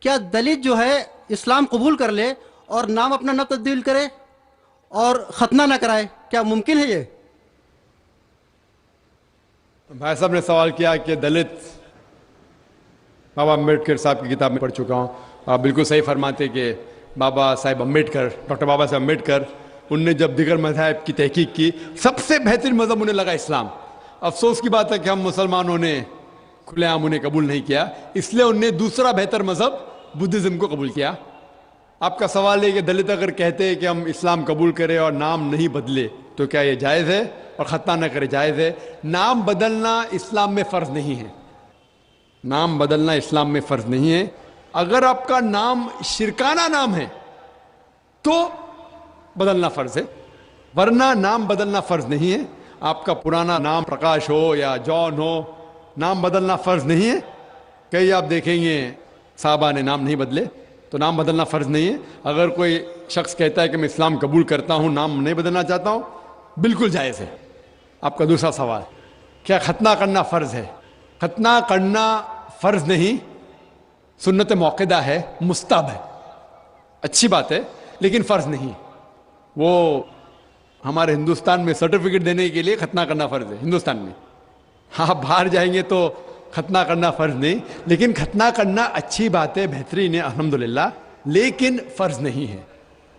کیا دلت جو ہے اسلام قبول کر لے اور نام اپنا نہ تبدیل کرے اور ختنہ نہ کرائے، کیا ممکن ہے یہ؟ بھائی صاحب نے سوال کیا کہ دلت، بابا امبیڈکر صاحب کی کتاب میں پڑھ چکا ہوں. آپ بالکل صحیح فرماتے کہ بابا صاحب امبیڈکر، ڈاکٹر بابا صاحب امبیڈکر، ان نے جب دیگر مذاہب کی تحقیق کی سب سے بہترین مذہب انہیں لگا اسلام. افسوس کی بات ہے کہ ہم مسلمانوں نے کھلے عام انہیں قبول نہیں کیا، اس لیے انہوں نے دوسرا بہتر مذہب بدھزم کو قبول کیا. آپ کا سوال ہے کہ دلت اگر کہتے ہیں کہ ہم اسلام قبول کریں اور نام نہیں بدلے تو کیا یہ جائز ہے، اور ختنہ نہ کرے جائز ہے؟ نام بدلنا اسلام میں فرض نہیں ہے. نام بدلنا اسلام میں فرض نہیں ہے. اگر آپ کا نام شرکانہ نام ہے تو بدلنا فرض ہے، ورنہ نام بدلنا فرض نہیں ہے. آپ کا پرانا نام پرکاش ہو یا جان ہو نام بدلنا فرض نہیں ہے. کئی آپ دیکھیں گے صحابہ نے نام نہیں بدلے, تو نام بدلنا فرض نہیں ہے. اگر کوئی شخص کہتا ہے کہ میں اسلام قبول کرتا ہوں, نام نہیں بدلنا چاہتا ہوں, بالکل جائز ہے. آپ کا دوسرا سوال, کیا ختنہ کرنا فرض ہے؟ ختنہ کرنا فرض نہیں, سنت موقدہ ہے, مستحب ہے, اچھی بات ہے, لیکن فرض نہیں. وہ ہمارے ہندوستان میں سرٹیفکیٹ دینے کے لیے ختنہ کرنا فرض ہے ہندوستان میں. آپ باہر جائیں گے تو ختنہ کرنا فرض نہیں, لیکن ختنہ کرنا اچھی بات ہے, بہترین ہے الحمدللہ, لیکن فرض نہیں ہے.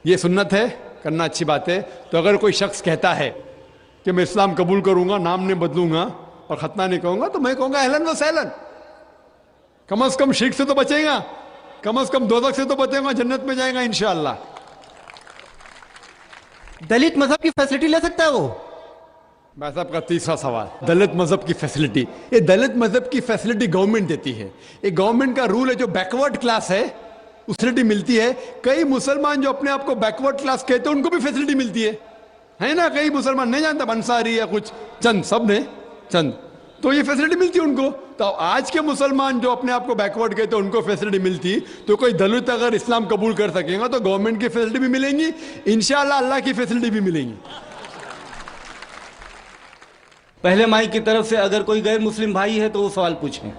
یہ سنت ہے, کرنا اچھی بات ہے. تو اگر کوئی شخص کہتا ہے کہ میں اسلام قبول کروں گا, نام نہیں بدلوں گا اور ختنہ نہیں کہوں گا, تو میں کہوں گا اہلاً و سہلاً. کم از کم شرک سے تو بچے گا, کم از کم دوزخ سے تو بچے گا, جنت میں جائے گا انشاءاللہ. دلت مذہب کی فیسلٹی لے سکتا ہے وہ؟ بھائی صاحب کا تیسرا سوال, دلت مذہب کی فیسلٹی. یہ دلت مذہب کی فیسلٹی گورنمنٹ دیتی ہے. یہ گورنمنٹ کا رول ہے, جو بیکورڈ کلاس ہے فیسلٹی ملتی ہے. کئی مسلمان جو اپنے آپ کو بیکورڈ کلاس کہتے ہیں, ان کو بھی فیسلٹی ملتی ہے نا. کئی مسلمان نہیں جانتا, انصاری یا کچھ چند, سب نے چند, تو یہ فیسلٹی ملتی ہے ان کو. تو آج کے مسلمان جو اپنے آپ کو بیکورڈ کہتے ہیں, ان کو فیسلٹی ملتی, تو کوئی دلت اگر اسلام قبول کر سکے گا تو گورنمنٹ کی فیسلٹی بھی ملیں گی انشاءاللہ, اللہ کی فیسلٹی بھی ملیں گی. پہلے مائی کی طرف سے اگر کوئی غیر مسلم بھائی ہے تو وہ سوال پوچھیں.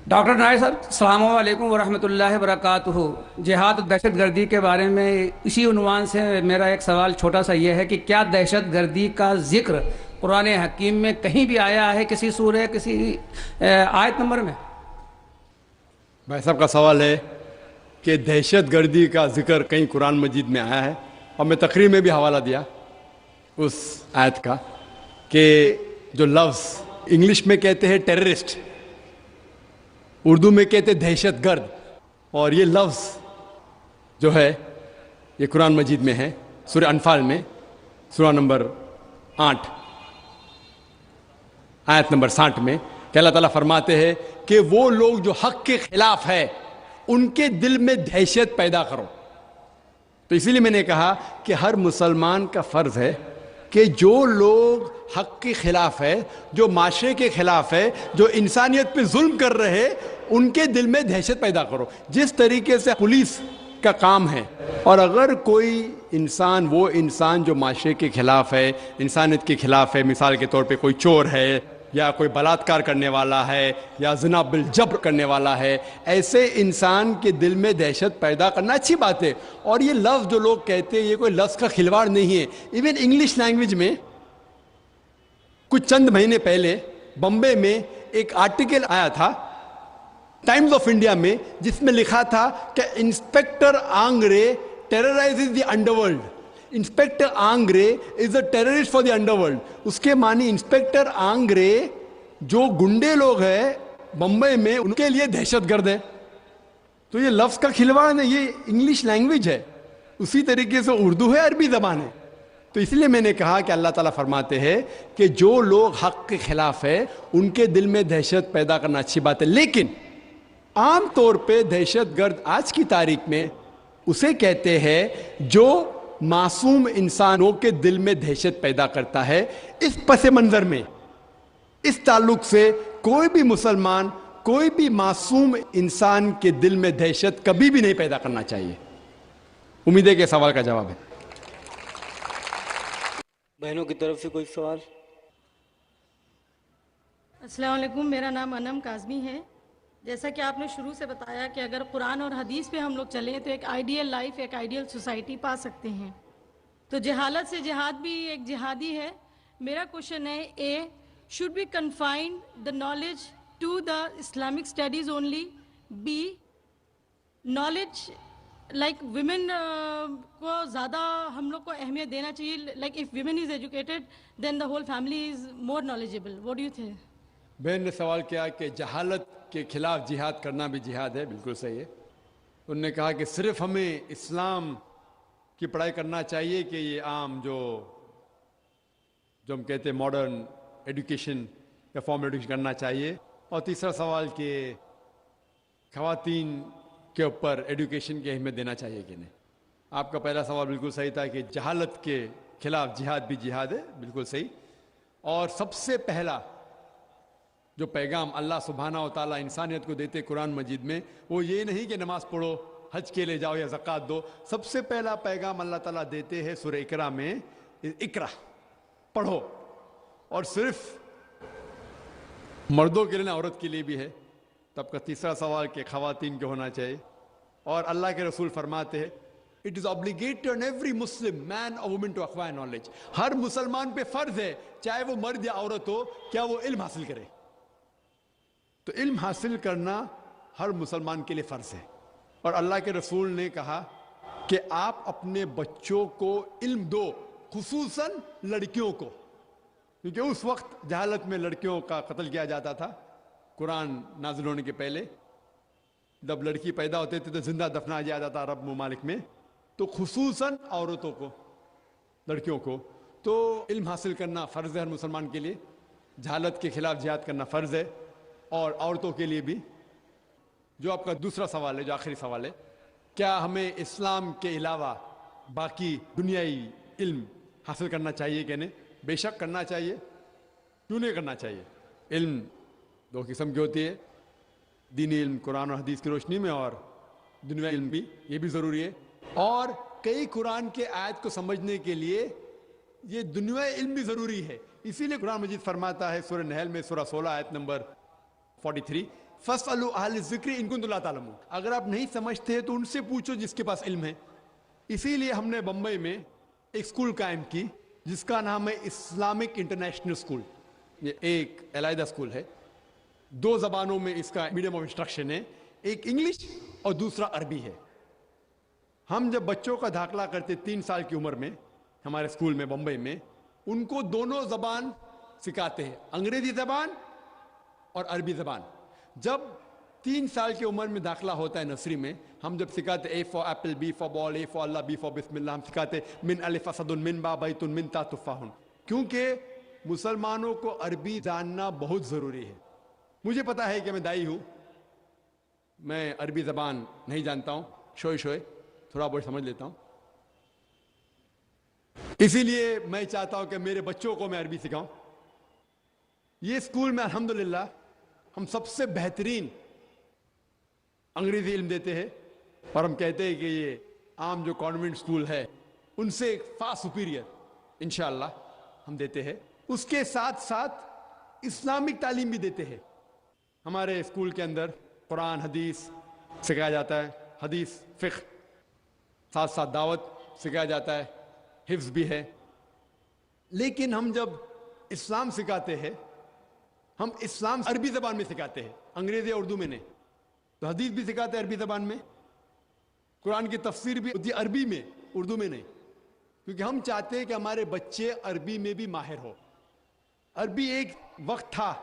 ڈاکٹر نائر صاحب السلام علیکم ورحمۃ اللہ وبرکاتہ. جہاد و دہشت گردی کے بارے میں اسی عنوان سے میرا ایک سوال چھوٹا سا یہ ہے کہ کیا دہشت گردی کا ذکر قرآن حکیم میں کہیں بھی آیا ہے, کسی سورہ, کسی آیت نمبر میں؟ بھائی صاحب کا سوال ہے کہ دہشت گردی کا ذکر کہیں قرآن مجید میں آیا ہے, اور میں تقریر میں بھی حوالہ دیا اس آیت کا کہ جو لفظ انگلش میں کہتے ہیں ٹیررسٹ, اردو میں کہتے ہیں دہشت گرد, اور یہ لفظ جو ہے یہ قرآن مجید میں ہے, سورہ انفال میں, سورہ نمبر 8 آیت نمبر 60 میں, کہ اللہ تعالیٰ فرماتے ہیں کہ وہ لوگ جو حق کے خلاف ہے ان کے دل میں دہشت پیدا کرو. تو اسی لیے میں نے کہا کہ ہر مسلمان کا فرض ہے کہ جو لوگ حق کے خلاف ہے, جو معاشرے کے خلاف ہے, جو انسانیت پہ ظلم کر رہے, ان کے دل میں دہشت پیدا کرو. جس طریقے سے پولیس کا کام ہے, اور اگر کوئی انسان, وہ انسان جو معاشرے کے خلاف ہے, انسانیت کے خلاف ہے, مثال کے طور پہ کوئی چور ہے, یا کوئی بلاತ್کار کرنے والا ہے, یا زنا بالجبر کرنے والا ہے, ایسے انسان کے دل میں دہشت پیدا کرنا اچھی بات ہے. اور یہ لفظ جو لوگ کہتے ہیں, یہ کوئی لفظ کا کھلواڑ نہیں ہے. ایون انگلش لینگویج میں کچھ چند مہینے پہلے بمبے میں ایک آرٹیکل آیا تھا ٹائمز آف انڈیا میں, جس میں لکھا تھا کہ inspector Angre terrorizes the underworld. Inspector Angre is a terrorist for the underworld. اس کے معنی انسپیکٹر آنگرے جو گنڈے لوگ ہیں بمبئی میں, ان کے لیے دہشت گرد ہے. تو یہ لفظ کا کھلواڑ نہیں, یہ انگلش لینگویج ہے, اسی طریقے سے اردو ہے, عربی زبان ہے. تو اس لیے میں نے کہا کہ اللہ تعالیٰ فرماتے ہیں کہ جو لوگ حق کے خلاف ہے ان کے دل میں دہشت پیدا کرنا اچھی بات ہے, لیکن عام طور پہ دہشت گرد آج کی تاریخ میں اسے کہتے ہیں جو معصوم انسانوں کے دل میں دہشت پیدا کرتا ہے. اس پس منظر میں, اس تعلق سے کوئی بھی مسلمان, کوئی بھی معصوم انسان کے دل میں دہشت کبھی بھی نہیں پیدا کرنا چاہیے. امید ہے کہ سوال کا جواب ہے. بہنوں کی طرف سے کوئی سوال؟ السلام علیکم, میرا نام انم کاظمی ہے. جیسا کہ آپ نے شروع سے بتایا کہ اگر قرآن اور حدیث پہ ہم لوگ چلیں تو ایک آئیڈیل لائف, ایک آئیڈیل سوسائٹی پا سکتے ہیں. تو جہالت سے جہاد بھی ایک جہادی ہے. میرا کوشچن ہے, اے should we confine the knowledge to the Islamic studies only? B, knowledge like women کو زیادہ ہم لوگ کو اہمیت دینا چاہیے. like if women is educated then the whole family is more knowledgeable. what do you think? بہن نے سوال کیا کہ جہالت کے خلاف جہاد کرنا بھی جہاد ہے. بالکل صحیح ہے. انہوں نے کہا کہ صرف ہمیں اسلام کی پڑھائی کرنا چاہیے کہ یہ عام جو ہم کہتے ہیں ماڈرن ایڈوکیشن یا فارمل ایڈوکیشن کرنا چاہیے. اور تیسرا سوال کہ خواتین کے اوپر ایڈوکیشن کی اہمیت دینا چاہیے کہ نہیں. آپ کا پہلا سوال بالکل صحیح تھا کہ جہالت کے خلاف جہاد بھی جہاد ہے. بالکل صحیح. اور سب سے پہلا جو پیغام اللہ سبحانہ و تعالیٰ انسانیت کو دیتے قرآن مجید میں، وہ یہ نہیں کہ نماز پڑھو، حج کے لے جاؤ یا زکوٰۃ دو. سب سے پہلا پیغام اللہ تعالیٰ دیتے ہیں سورہ اقرا میں، اقرا پڑھو. اور صرف مردوں کے لیے نہ، عورت کے لیے بھی ہے. تب کا تیسرا سوال کہ خواتین کے ہونا چاہیے. اور اللہ کے رسول فرماتے ہیں it is obligatory on every Muslim man or woman to acquire knowledge. ہر مسلمان پہ فرض ہے، چاہے وہ مرد یا عورت ہو، کیا وہ علم حاصل کرے. تو علم حاصل کرنا ہر مسلمان کے لیے فرض ہے. اور اللہ کے رسول نے کہا کہ آپ اپنے بچوں کو علم دو، خصوصاً لڑکیوں کو، کیونکہ اس وقت جہالت میں لڑکیوں کا قتل کیا جاتا تھا. قرآن نازل ہونے کے پہلے جب لڑکی پیدا ہوتے تھے تو زندہ دفنا دیا جاتا عرب ممالک میں. تو خصوصاً عورتوں کو، لڑکیوں کو تو علم حاصل کرنا فرض ہے ہر مسلمان کے لیے. جہالت کے خلاف جہاد کرنا فرض ہے، اور عورتوں کے لیے بھی. جو آپ کا دوسرا سوال ہے، جو آخری سوال ہے، کیا ہمیں اسلام کے علاوہ باقی دنیائی علم حاصل کرنا چاہیے کہ نہیں؟ بے شک کرنا چاہیے. کیوں نہیں کرنا چاہیے؟ علم دو قسم کی ہوتی ہے، دینی علم قرآن اور حدیث کی روشنی میں، اور دنیائی علم بھی، یہ بھی ضروری ہے. اور کئی قرآن کے آیت کو سمجھنے کے لیے یہ دنیائی علم بھی ضروری ہے. اسی لیے قرآن مجید فرماتا ہے سورہ نحل میں سورہ 16 آیت نمبر 43، فَاسْأَلُوا أَهْلَ الذِّكْرِ إِن كُنتُمْ لَا تَعْلَمُونَ. اگر آپ نہیں سمجھتے تو ان سے پوچھو جس کے پاس علم ہے. اسی لیے ہم نے بمبئی میں ایک اسکول قائم کی جس کا نام ہے اسلامک انٹرنیشنل اسکول. یہ ایک علیحدہ اسکول ہے، 2 زبانوں میں اس کا میڈیم آف انسٹرکشن ہے، ایک انگلش اور دوسرا عربی ہے. ہم جب بچوں کا داخلہ کرتے 3 سال کی عمر میں ہمارے اسکول میں بمبئی میں، ان کو دونوں زبان سکھاتے ہیں، انگریزی زبان اور عربی زبان. جب 3 سال کی عمر میں داخلہ ہوتا ہے نرسری میں، ہم جب سکھاتے A for apple, B for ball, A for اللہ، بی فار بسم اللہ، ہم سکھاتے من الف اسد من با بیت من تا تفاح. کیونکہ مسلمانوں کو عربی جاننا بہت ضروری ہے. مجھے پتا ہے کہ میں دائی ہوں، میں عربی زبان نہیں جانتا ہوں، شوئے تھوڑا بہت سمجھ لیتا ہوں. اسی لیے میں چاہتا ہوں کہ میرے بچوں کو میں عربی سکھاؤں. یہ اسکول میں الحمدللہ ہم سب سے بہترین انگریزی علم دیتے ہیں، اور ہم کہتے ہیں کہ یہ عام جو کانوینٹ اسکول ہے ان سے فار سپیریئر انشاءاللہ ہم دیتے ہیں. اس کے ساتھ ساتھ اسلامک تعلیم بھی دیتے ہیں. ہمارے اسکول کے اندر قرآن حدیث سکھایا جاتا ہے، حدیث فقہ، ساتھ ساتھ دعوت سکھایا جاتا ہے، حفظ بھی ہے. لیکن ہم جب اسلام سکھاتے ہیں، ہم اسلام عربی زبان میں سکھاتے ہیں، انگریزی اردو میں نہیں. تو حدیث بھی سکھاتے ہیں عربی زبان میں، قرآن کی تفسیر بھی ہوتی ہے عربی میں، اردو میں نہیں. کیونکہ ہم چاہتے ہیں کہ ہمارے بچے عربی میں بھی ماہر ہو. عربی ایک وقت تھا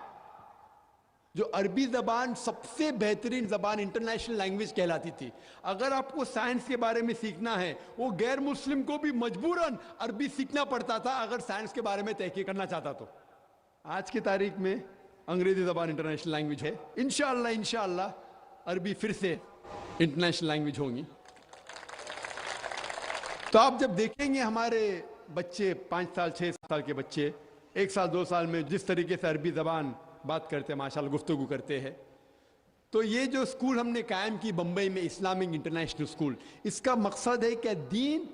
جو عربی زبان سب سے بہترین زبان انٹرنیشنل لینگویج کہلاتی تھی. اگر آپ کو سائنس کے بارے میں سیکھنا ہے، وہ غیر مسلم کو بھی مجبوراً عربی سیکھنا پڑتا تھا اگر سائنس کے بارے میں تحقیق کرنا چاہتا تو. آج کی تاریخ میں انگریزی زبان انٹرنیشنل لینگویج ہے. انشاءاللہ عربی پھر سے انٹرنیشنل لینگویج ہوں گی. تو آپ جب دیکھیں گے ہمارے بچے 5 سال 6 سال کے بچے 1 سال 2 سال میں جس طریقے سے عربی زبان بات کرتے ہیں، ماشاءاللہ گفتگو کرتے ہیں. تو یہ جو اسکول ہم نے قائم کی بمبئی میں، اسلامک انٹرنیشنل اسکول، اس کا مقصد ہے کہ دین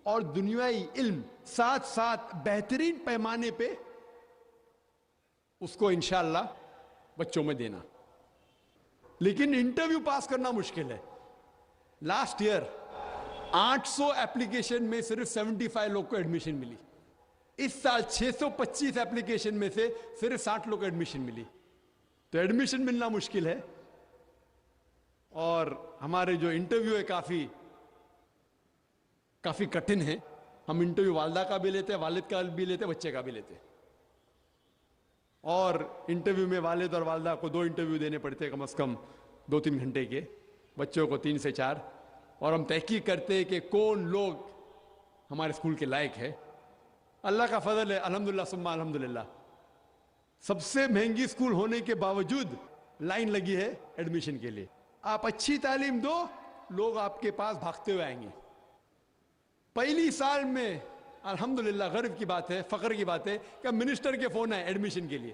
اور دنیائی علم ساتھ ساتھ بہترین پیمانے پہ اس کو انشاءاللہ بچوں میں دینا. لیکن انٹرویو پاس کرنا مشکل ہے. لاسٹ ایئر 800 اپلیکیشن میں صرف 75 لوگ کو ایڈمیشن ملی. اس سال 625 اپلیکیشن میں سے صرف 60 لوگ کو ایڈمیشن ملی. تو ایڈمیشن ملنا مشکل ہے. اور ہمارے جو انٹرویو ہے کافی کٹھن ہے. ہم انٹرویو والدہ کا بھی لیتے ہیں، والد کا بھی لیتے ہیں، بچے کا بھی لیتے ہیں. اور انٹرویو میں والد اور والدہ کو 2 انٹرویو دینے پڑتے ہیں، کم از کم 2-3 گھنٹے کے، بچوں کو 3 سے 4. اور ہم تحقیق کرتے ہیں کہ کون لوگ ہمارے اسکول کے لائق ہے. اللہ کا فضل ہے، الحمدللہ ثم الحمدللہ. سب سے مہنگی اسکول ہونے کے باوجود لائن لگی ہے ایڈمیشن کے لیے. آپ اچھی تعلیم دو، لوگ آپ کے پاس بھاگتے ہوئے آئیں گے. پہلی سال میں الحمدللہ گرو کی بات ہے، فخر کی بات ہے کہ منسٹر کے فون آئے ایڈمیشن کے لیے.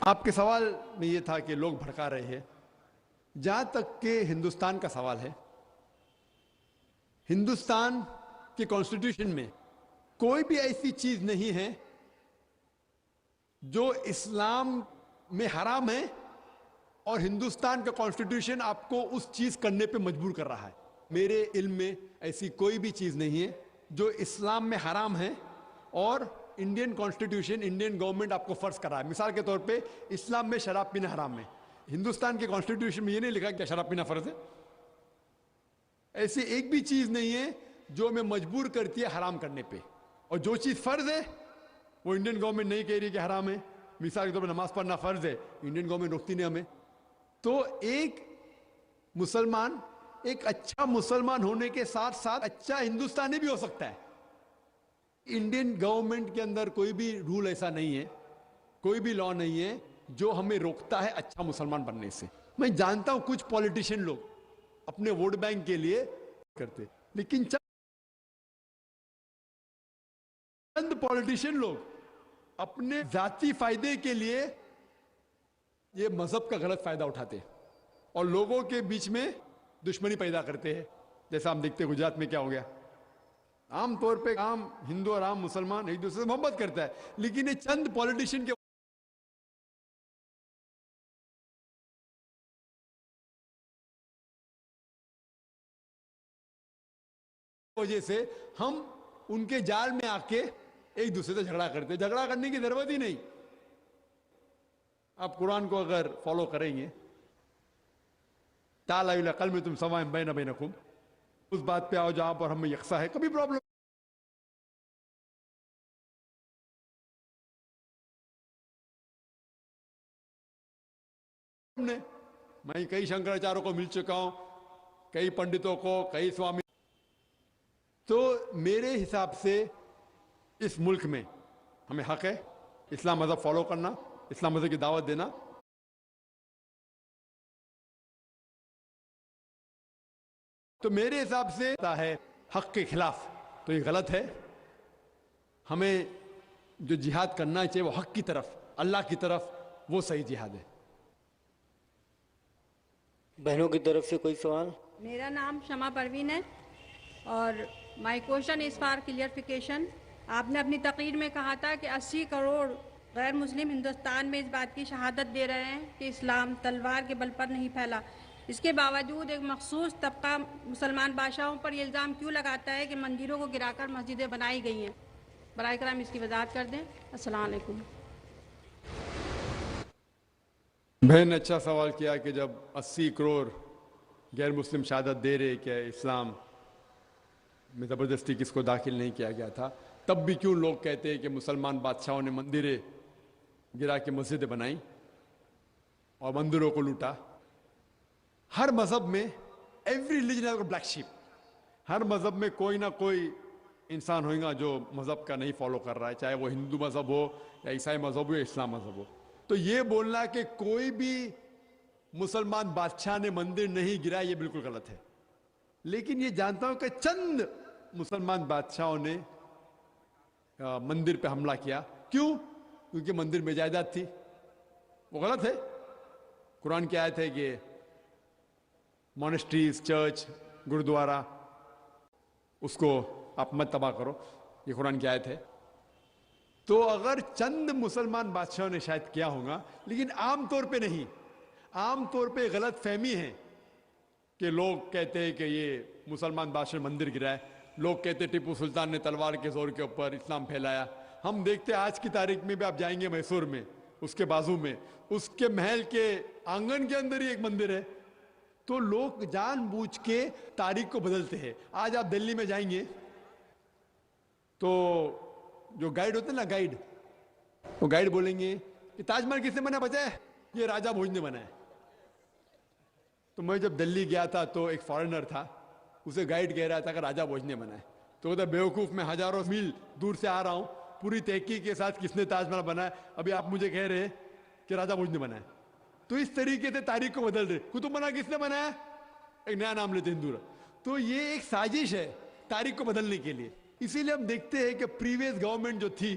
آپ کے سوال میں یہ تھا کہ لوگ بھڑکا رہے ہیں. جہاں تک کہ ہندوستان کا سوال ہے، ہندوستان کے کانسٹیٹیوشن میں کوئی بھی ایسی چیز نہیں ہے جو اسلام میں حرام ہے اور ہندوستان کا کانسٹیٹیوشن آپ کو اس چیز کرنے پہ مجبور کر رہا ہے. میرے علم میں ایسی کوئی بھی چیز نہیں ہے جو اسلام میں حرام ہے اور انڈین کانسٹیٹیوشن، انڈین گورنمنٹ آپ کو فرض کر رہا ہے. مثال کے طور پہ اسلام میں شراب پینا حرام ہے، ہندوستان کے کانسٹیٹیوشن میں یہ نہیں لکھا کہ شراب پینا فرض ہے. ایسی ایک بھی چیز نہیں ہے جو ہمیں مجبور کرتی ہے حرام کرنے پہ، اور جو چیز فرض ہے وہ انڈین گورنمنٹ نہیں کہہ رہی کہ حرام ہے. مثال کے طور پہ نماز پڑھنا فرض ہے، انڈین گورنمنٹ روکتی نہیں ہمیں. تو ایک مسلمان ایک اچھا مسلمان ہونے کے ساتھ ساتھ اچھا ہندوستانی بھی ہو سکتا ہے. انڈین گورنمنٹ کے اندر کوئی بھی رول ایسا نہیں ہے، کوئی بھی لا نہیں ہے جو ہمیں روکتا ہے اچھا مسلمان بننے سے. میں جانتا ہوں کچھ پولیٹیشین لوگ اپنے ووٹ بینک کے لیے کرتے، لیکن چند پولیٹیشین لوگ اپنے ذاتی فائدے کے لیے یہ مذہب کا غلط فائدہ اٹھاتے اور لوگوں کے بیچ میں دشمنی پیدا کرتے ہیں. جیسا ہم دیکھتے ہیں گجرات میں کیا ہو گیا. عام طور پہ عام ہندو اور عام مسلمان ایک دوسرے سے محبت کرتا ہے، لیکن یہ چند پولیٹیشین کے وجہ سے ہم ان کے جال میں آ کے ایک دوسرے سے جھگڑا کرتے ہیں. جھگڑا کرنے کی ضرورت ہی نہیں. آپ قرآن کو اگر فالو کریں گے، تعالیٰ الی کلمۃ سواء بین بینکم، اس بات پہ آؤ جہاں پر ہم میں یکساں ہے. کبھی پرابلم میں کئی شنکراچاریوں کو مل چکا ہوں، کئی پنڈتوں کو، کئی سوامی. تو میرے حساب سے اس ملک میں ہمیں حق ہے اسلام مذہب فالو کرنا، اسلام مذہب کی دعوت دینا. تو میرے حساب سے ہے حق کے خلاف، تو یہ غلط ہے. ہمیں جو جہاد کرنا چاہیے وہ حق کی طرف، اللہ کی طرف، وہ صحیح جہاد ہے. بہنوں کی طرف سے کوئی سوال؟ میرا نام شمع پروین ہے اور my question is for clarification. آپ نے اپنی تقریر میں کہا تھا کہ 80 کروڑ غیر مسلم ہندوستان میں اس بات کی شہادت دے رہے ہیں کہ اسلام تلوار کے بل پر نہیں پھیلا. اس کے باوجود ایک مخصوص طبقہ مسلمان بادشاہوں پر یہ الزام کیوں لگاتا ہے کہ مندروں کو گرا کر مسجدیں بنائی گئی ہیں؟ برائے کرام اس کی وضاحت کر دیں. السلام علیکم. بہن نے اچھا سوال کیا کہ جب 80 کروڑ غیر مسلم شہادت دے رہے کہ اسلام میں زبردستی کس کو داخل نہیں کیا گیا تھا، تب بھی کیوں لوگ کہتے ہیں کہ مسلمان بادشاہوں نے مندریں گرا کے مسجدیں بنائیں اور مندروں کو لوٹا. ہر مذہب میں every religion has black sheep. ہر مذہب میں کوئی نہ کوئی انسان ہوگا جو مذہب کا نہیں فالو کر رہا ہے، چاہے وہ ہندو مذہب ہو یا عیسائی مذہب ہو یا اسلام مذہب ہو. تو یہ بولنا کہ کوئی بھی مسلمان بادشاہ نے مندر نہیں گرا، یہ بالکل غلط ہے. لیکن یہ جانتا ہوں کہ چند مسلمان بادشاہوں نے مندر پہ حملہ کیا. کیوں؟ کیونکہ مندر میں جائیداد تھی. وہ غلط ہے. قرآن کی آیت ہے کہ مونسٹریز، چرچ، گردوارا، اس کو آپ مت تباہ کرو. یہ قرآن کی آیت ہے. تو اگر چند مسلمان بادشاہوں نے شاید کیا ہوگا، لیکن عام طور پہ نہیں. عام طور پہ غلط فہمی ہے کہ لوگ کہتے ہیں کہ یہ مسلمان بادشاہ مندر گرائے. لوگ کہتے ہیں ٹیپو سلطان نے تلوار کے زور کے اوپر اسلام پھیلایا. ہم دیکھتے ہیں آج کی تاریخ میں بھی، آپ جائیں گے میسور میں، اس کے بازو میں، اس کے محل کے آنگن کے اندر ہی ایک مندر ہے. تو لوگ جان بوجھ کے تاریخ کو بدلتے ہیں. آج آپ دلی میں جائیں گے تو جو گائیڈ ہوتے ہیں نا، گائیڈ، وہ گائیڈ بولیں گے کہ تاج محل کس نے بنایا؟ بچہ ہے یہ راجہ بھوج نے بنایا. تو میں جب دلی گیا تھا تو ایک فارنر تھا، اسے گائیڈ کہہ رہا تھا کہ راجہ بھوج نے بنایا. تو کہتا بیوقوف، میں ہزاروں میل دور سے آ رہا ہوں، پوری تحقیق کے ساتھ کس نے تاج محل بنایا، ابھی آپ مجھے کہہ رہے ہیں کہ راجہ بھوج نے بنایا. تو اس طریقے سے تاریخ کو بدل رہے. قطب مینار کس نے بنایا؟ ایک نیا نام لیتے ہندو. تو یہ ایک سازش ہے تاریخ کو بدلنے کے لیے. اسی لیے ہم دیکھتے ہیں کہ پریویس گورنمنٹ جو تھی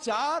4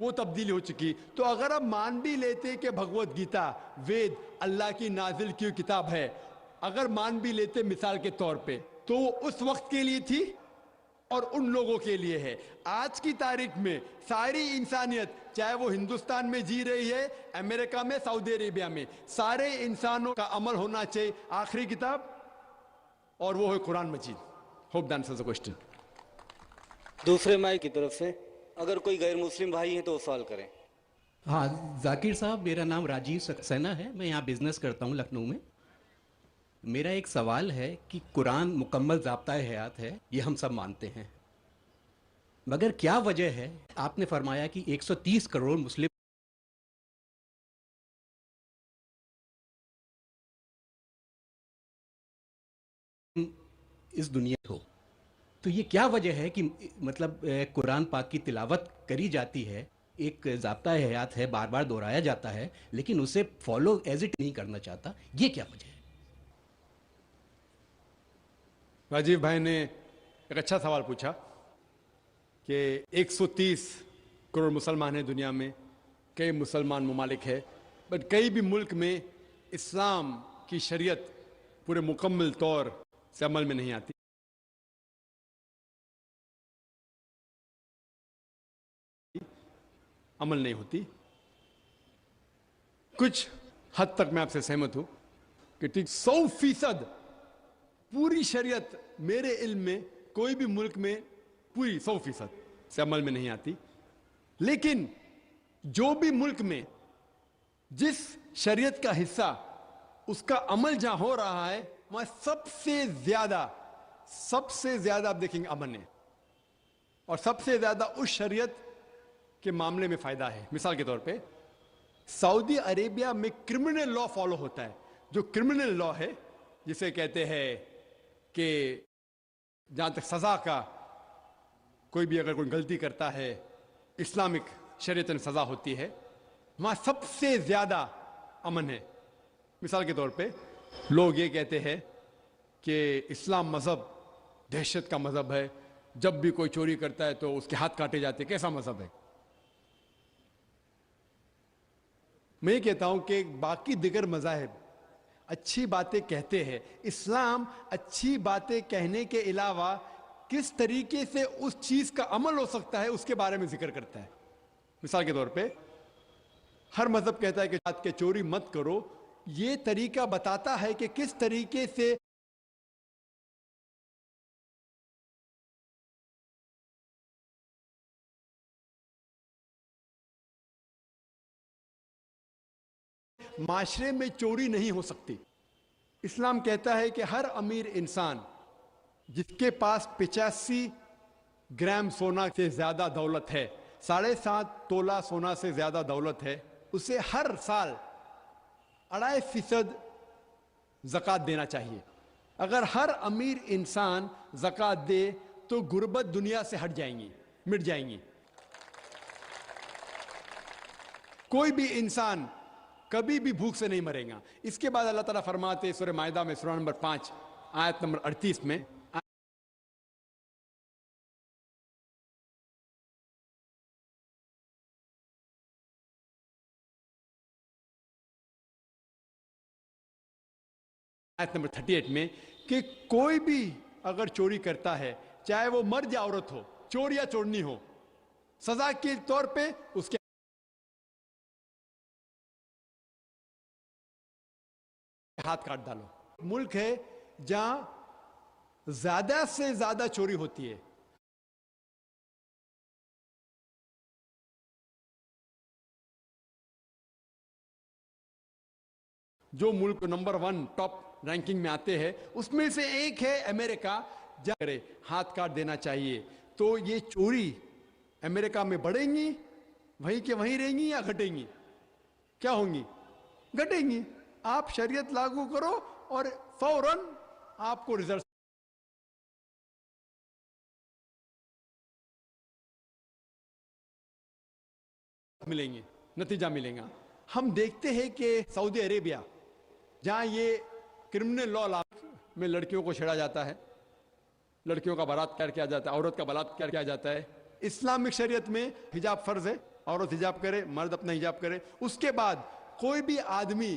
وہ تبدیلی ہو چکی. تو اگر آپ مان بھی لیتے کہ بھگوت گیتا وید اللہ کی نازل کی کتاب ہے, اگر مان بھی لیتے مثال کے طور پہ, تو وہ اس وقت کے لیے تھی اور ان لوگوں کے لیے ہے. آج کی تاریخ میں ساری انسانیت, چاہے وہ ہندوستان میں جی رہی ہے, امریکہ میں, سعودی عربیہ میں, سارے انسانوں کا عمل ہونا چاہیے آخری کتاب, اور وہ ہے قرآن مجید. Hope that answers the question. دوسرے مائک کی طرف سے اگر کوئی غیر مسلم بھائی ہیں تو وہ سوال کریں. ہاں ذاکر صاحب, میرا نام راجیو سکسینہ ہے, میں یہاں بزنس کرتا ہوں لکھنؤ میں. میرا ایک سوال ہے کہ قرآن مکمل ضابطۂ حیات ہے, یہ ہم سب مانتے ہیں, مگر کیا وجہ ہے, آپ نے فرمایا کہ 130 کروڑ مسلم اس دنیا ہو, تو یہ کیا وجہ ہے کہ مطلب قرآن پاک کی تلاوت کری جاتی ہے, ایک ضابطۂ حیات ہے, بار بار دہرایا جاتا ہے, لیکن اسے فالو ایز اٹ نہیں کرنا چاہتا, یہ کیا وجہ ہے؟ راجیو بھائی نے ایک اچھا سوال پوچھا کہ 130 کروڑ مسلمان ہیں دنیا میں, کئی مسلمان ممالک ہے, بٹ کئی بھی ملک میں اسلام کی شریعت پورے مکمل طور سے عمل میں نہیں آتی. عمل نہیں ہوتی. کچھ حد تک میں آپ سے سہمت ہوں کہ ٹھیک 100% پوری شریعت میرے علم میں کوئی بھی ملک میں پوری 100% سے عمل میں نہیں آتی. لیکن جو بھی ملک میں جس شریعت کا حصہ اس کا عمل جہاں ہو رہا ہے, وہاں سب سے زیادہ آپ دیکھیں گے امن ہے, اور سب سے زیادہ اس شریعت کے معاملے میں فائدہ ہے. مثال کے طور پہ سعودی عربیہ میں کرمنل لا فالو ہوتا ہے. جو کرمنل لا ہے, جسے کہتے ہیں کہ جہاں تک سزا کا, کوئی بھی اگر کوئی غلطی کرتا ہے اسلامک شریعت میں سزا ہوتی ہے, وہاں سب سے زیادہ امن ہے. مثال کے طور پہ لوگ یہ کہتے ہیں کہ اسلام مذہب دہشت کا مذہب ہے, جب بھی کوئی چوری کرتا ہے تو اس کے ہاتھ کاٹے جاتے ہیں. کیسا مذہب ہے؟ میں یہ کہتا ہوں کہ باقی دیگر مذاہب اچھی باتیں کہتے ہیں, اسلام اچھی باتیں کہنے کے علاوہ کس طریقے سے اس چیز کا عمل ہو سکتا ہے اس کے بارے میں ذکر کرتا ہے. مثال کے طور پہ ہر مذہب کہتا ہے کہ رات کے چوری مت کرو, یہ طریقہ بتاتا ہے کہ کس طریقے سے معاشرے میں چوری نہیں ہو سکتی. اسلام کہتا ہے کہ ہر امیر انسان جس کے پاس 85 گرام سونا سے زیادہ دولت ہے, 7.5 تولہ سونا سے زیادہ دولت ہے, اسے ہر سال 2.5% زکوٰۃ دینا چاہیے. اگر ہر امیر انسان زکوٰۃ دے تو غربت دنیا سے ہٹ جائیں گی, مٹ جائیں گی. کوئی بھی انسان کبھی بھی بھوک سے نہیں مرے گا. اس کے بعد اللہ تعالیٰ فرماتے سورہ مائدہ میں سورہ نمبر 5 آیت نمبر 38 میں, آیت نمبر 38 میں, کہ کوئی بھی اگر چوری کرتا ہے, چاہے وہ مرد یا عورت ہو, چور یا چورنی ہو, سزا کے طور پہ اس کے ہاتھ کاٹ ڈالو. ملک ہے جہاں زیادہ سے زیادہ چوری ہوتی ہے. جو ملک نمبر 1 ٹاپ رینکنگ میں آتے ہیں اس میں سے ایک ہے امریکہ. جہاں کرے ہاتھ کاٹ دینا چاہیے. تو یہ چوری امریکہ میں بڑھیں گی, وہیں کے وہیں رہیں گی, یا گھٹیں گی؟ کیا ہوں گی؟ گھٹیں گی. آپ شریعت لاگو کرو اور فوراً آپ کو رزلٹ ملیں گے, نتیجہ ملے گا. ہم دیکھتے ہیں کہ سعودی عربیہ جہاں یہ کرمنل لا میں لڑکیوں کو چھیڑا جاتا ہے, لڑکیوں کا بلاৎکار کیا جاتا ہے, عورت کا بلاৎکار کیا جاتا ہے. اسلامک شریعت میں حجاب فرض ہے, عورت حجاب کرے, مرد اپنا حجاب کرے. اس کے بعد کوئی بھی آدمی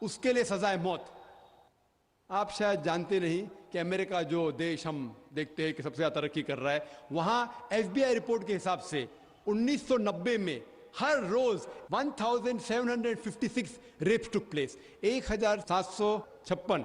اس کے لیے سزائے موت. آپ شاید جانتے نہیں کہ امریکہ جو دیش ہم دیکھتے ہیں کہ سب سے زیادہ ترقی کر رہا ہے, وہاں FBI رپورٹ کے حساب سے 1990 میں ہر روز 1756 ریپس ٹک پلیس, 1756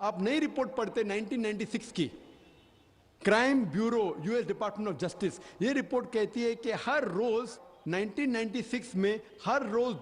آپ نئی رپورٹ پڑھتے 1996 کی, crime bureau US department of justice, یہ رپورٹ کہتی ہے کہ ہر روز 1996 میں ہر روز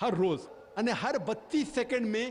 ہر روز, یعنی ہر 32 سیکنڈ میں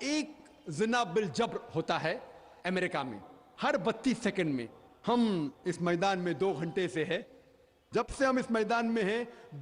ایک زنا بالجبر ہوتا ہے امریکہ میں ہر 32 سیکنڈ میں. ہم اس میدان میں 2 گھنٹے سے ہے, جب سے ہم اس میدان میں ہیں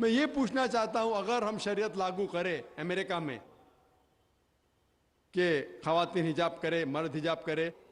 میں یہ پوچھنا چاہتا ہوں, اگر ہم شریعت لاگو کرے امریکہ میں کہ خواتین حجاب کرے, مرد حجاب کرے,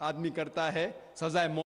آدمی کرتا ہے سزائے موت.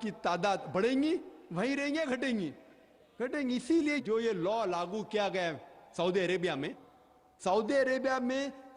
کی تعداد بڑھیں گی, وہیں رہیں گے, گھٹیں گی؟ گھٹیں گی. اسی لیے جو یہ لا لاگو کیا گیا سعودی عربیہ میں, سعودی عربیہ میں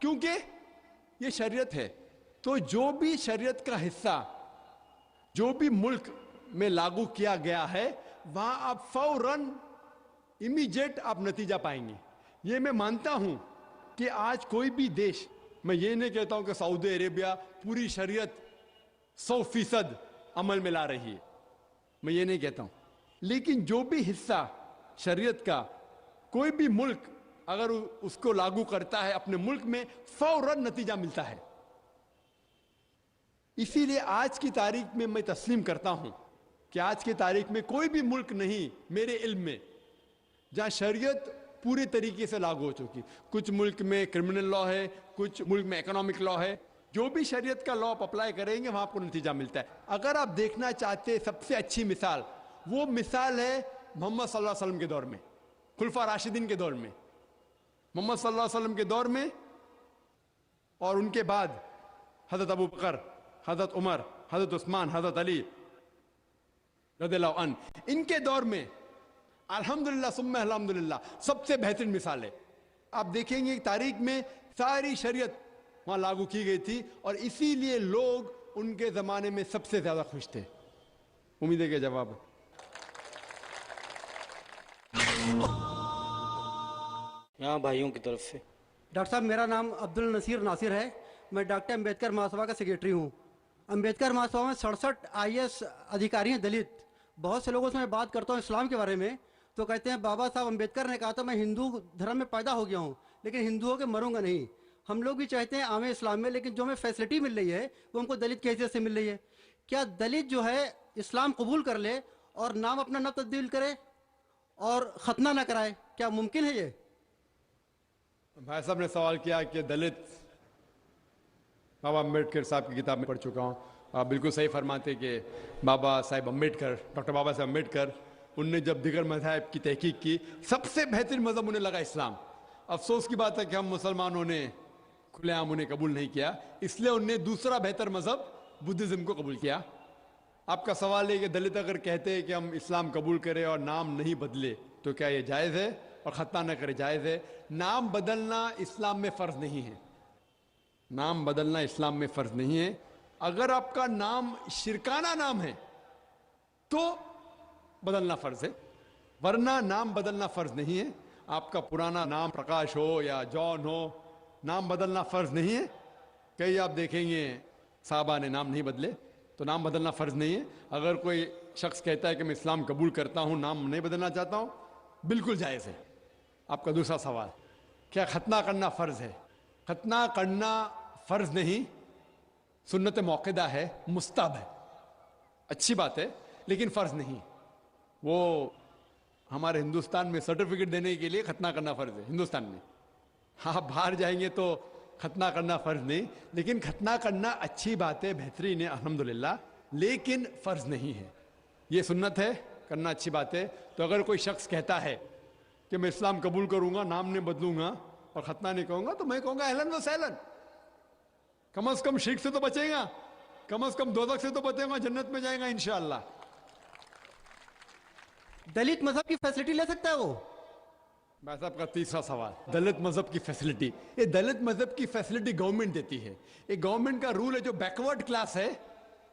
کیونکہ یہ شریعت ہے. تو جو بھی شریعت کا حصہ جو بھی ملک میں لاگو کیا گیا ہے وہاں آپ فوراً امیجیٹ آپ نتیجہ پائیں گے. یہ میں مانتا ہوں کہ آج کوئی بھی دیش, میں یہ نہیں کہتا ہوں کہ سعودی عربیہ پوری شریعت 100% عمل میں لا رہی ہے, میں یہ نہیں کہتا ہوں, لیکن جو بھی حصہ شریعت کا کوئی بھی ملک اگر اس کو لاگو کرتا ہے اپنے ملک میں فوراً نتیجہ ملتا ہے. اسی لیے آج کی تاریخ میں میں تسلیم کرتا ہوں کہ آج کی تاریخ میں کوئی بھی ملک نہیں میرے علم میں جہاں شریعت پورے طریقے سے لاگو ہو چکی. کچھ ملک میں کرمنل لا ہے, کچھ ملک میں اکنامک لا ہے. جو بھی شریعت کا لا آپ اپلائی کریں گے وہاں آپ کو نتیجہ ملتا ہے. اگر آپ دیکھنا چاہتے سب سے اچھی مثال, وہ مثال ہے محمد صلی اللہ علیہ وسلم کے دور میں, خلفاء راشدین کے دور میں. محمد صلی اللہ علیہ وسلم کے دور میں اور ان کے بعد حضرت ابو بکر, حضرت عمر, حضرت عثمان, حضرت علی رضی اللہ عنہ, ان کے دور میں الحمدللہ ثم الحمدللہ سب سے بہترین مثال ہے. آپ دیکھیں گے تاریخ میں ساری شریعت وہاں لاگو کی گئی تھی اور اسی لیے لوگ ان کے زمانے میں سب سے زیادہ خوش تھے. امید ہے کہ جواب یہاں بھائیوں کی طرف سے. ڈاکٹر صاحب میرا نام عبد النصیر ناصر ہے, میں ڈاکٹر امبیڈکر مہاسبھا کا سیکریٹری ہوں. امبیڈکر مہاسبھا میں 67 IAS ادھیکاری ہیں دلت. بہت سے لوگوں سے میں بات کرتا ہوں اسلام کے بارے میں تو کہتے ہیں بابا صاحب امبیڈکر نے کہا تھا میں ہندو دھرم میں پیدا ہو گیا ہوں لیکن ہندوؤں کے مروں گا نہیں. ہم لوگ بھی چاہتے ہیں عام اسلام میں, لیکن جو ہمیں فیسلٹی مل رہی ہے وہ ہم کو دلت کی حیثیت سے مل رہی ہے. کیا دلت جو ہے اسلام قبول کر لے اور نام اپنا نہ تبدیل کرے اور ختنہ نہ کرائے, کیا ممکن ہے یہ؟ بھائی صاحب نے سوال کیا کہ دلت, بابا امبیڈکر صاحب کی کتاب میں پڑھ چکا ہوں. آپ بالکل صحیح فرماتے کہ بابا صاحب امبیڈکر, ڈاکٹر بابا صاحب امبیڈکر, ان نے جب دیگر مذاہب کی تحقیق کی سب سے بہترین مذہب انہیں لگا اسلام. افسوس کی بات ہے کہ ہم مسلمانوں نے کھلے عام انہیں قبول نہیں کیا, اس لیے انہوں نے دوسرا بہتر مذہب بدھزم کو قبول کیا. آپ کا سوال ہے کہ دلت اگر کہتے ہیں کہ ہم اسلام قبول کریں اور نام نہیں بدلے تو کیا یہ جائز ہے, اور ختنہ نہ کرے جائز ہے؟ نام بدلنا اسلام میں فرض نہیں ہے, نام بدلنا اسلام میں فرض نہیں ہے. اگر آپ کا نام شرکانہ نام ہے تو بدلنا فرض ہے, ورنہ نام بدلنا فرض نہیں ہے. آپ کا پرانا نام پرکاش ہو یا جان ہو, نام بدلنا فرض نہیں ہے. کئی آپ دیکھیں گے صحابہ نے نام نہیں بدلے, تو نام بدلنا فرض نہیں ہے. اگر کوئی شخص کہتا ہے کہ میں اسلام قبول کرتا ہوں, نام نہیں بدلنا چاہتا ہوں, بالکل جائز ہے. آپ کا دوسرا سوال, کیا ختنہ کرنا فرض ہے؟ ختنہ کرنا فرض نہیں, سنت موقدہ ہے, مستحب ہے, اچھی بات ہے, لیکن فرض نہیں. وہ ہمارے ہندوستان میں سرٹیفکیٹ دینے کے لیے ختنہ کرنا فرض ہے ہندوستان میں. آپ باہر جائیں گے تو ختنہ کرنا فرض نہیں, لیکن ختنہ کرنا اچھی بات ہے, بہترین ہے الحمدللہ, لیکن فرض نہیں ہے. یہ سنت ہے, کرنا اچھی بات ہے. تو اگر کوئی شخص کہتا ہے کہ میں اسلام قبول کروں گا, نام نہیں بدلوں گا اور ختنہ نہیں کہوں گا تو میں کہوں گا اہلن و سہلن. کم از کم شرک سے تو بچے گا, کم از کم دوزخ سے تو بچے گا, جنت میں جائے گا انشاءاللہ. دلت مذہب کی فیسلٹی لے سکتا ہے وہ؟ بھائی صاحب کا تیسرا سوال, دلت مذہب کی فیسلٹی. یہ دلت مذہب کی فیسلٹی گورنمنٹ دیتی ہے. یہ گورنمنٹ کا رول ہے, جو بیکورڈ کلاس ہے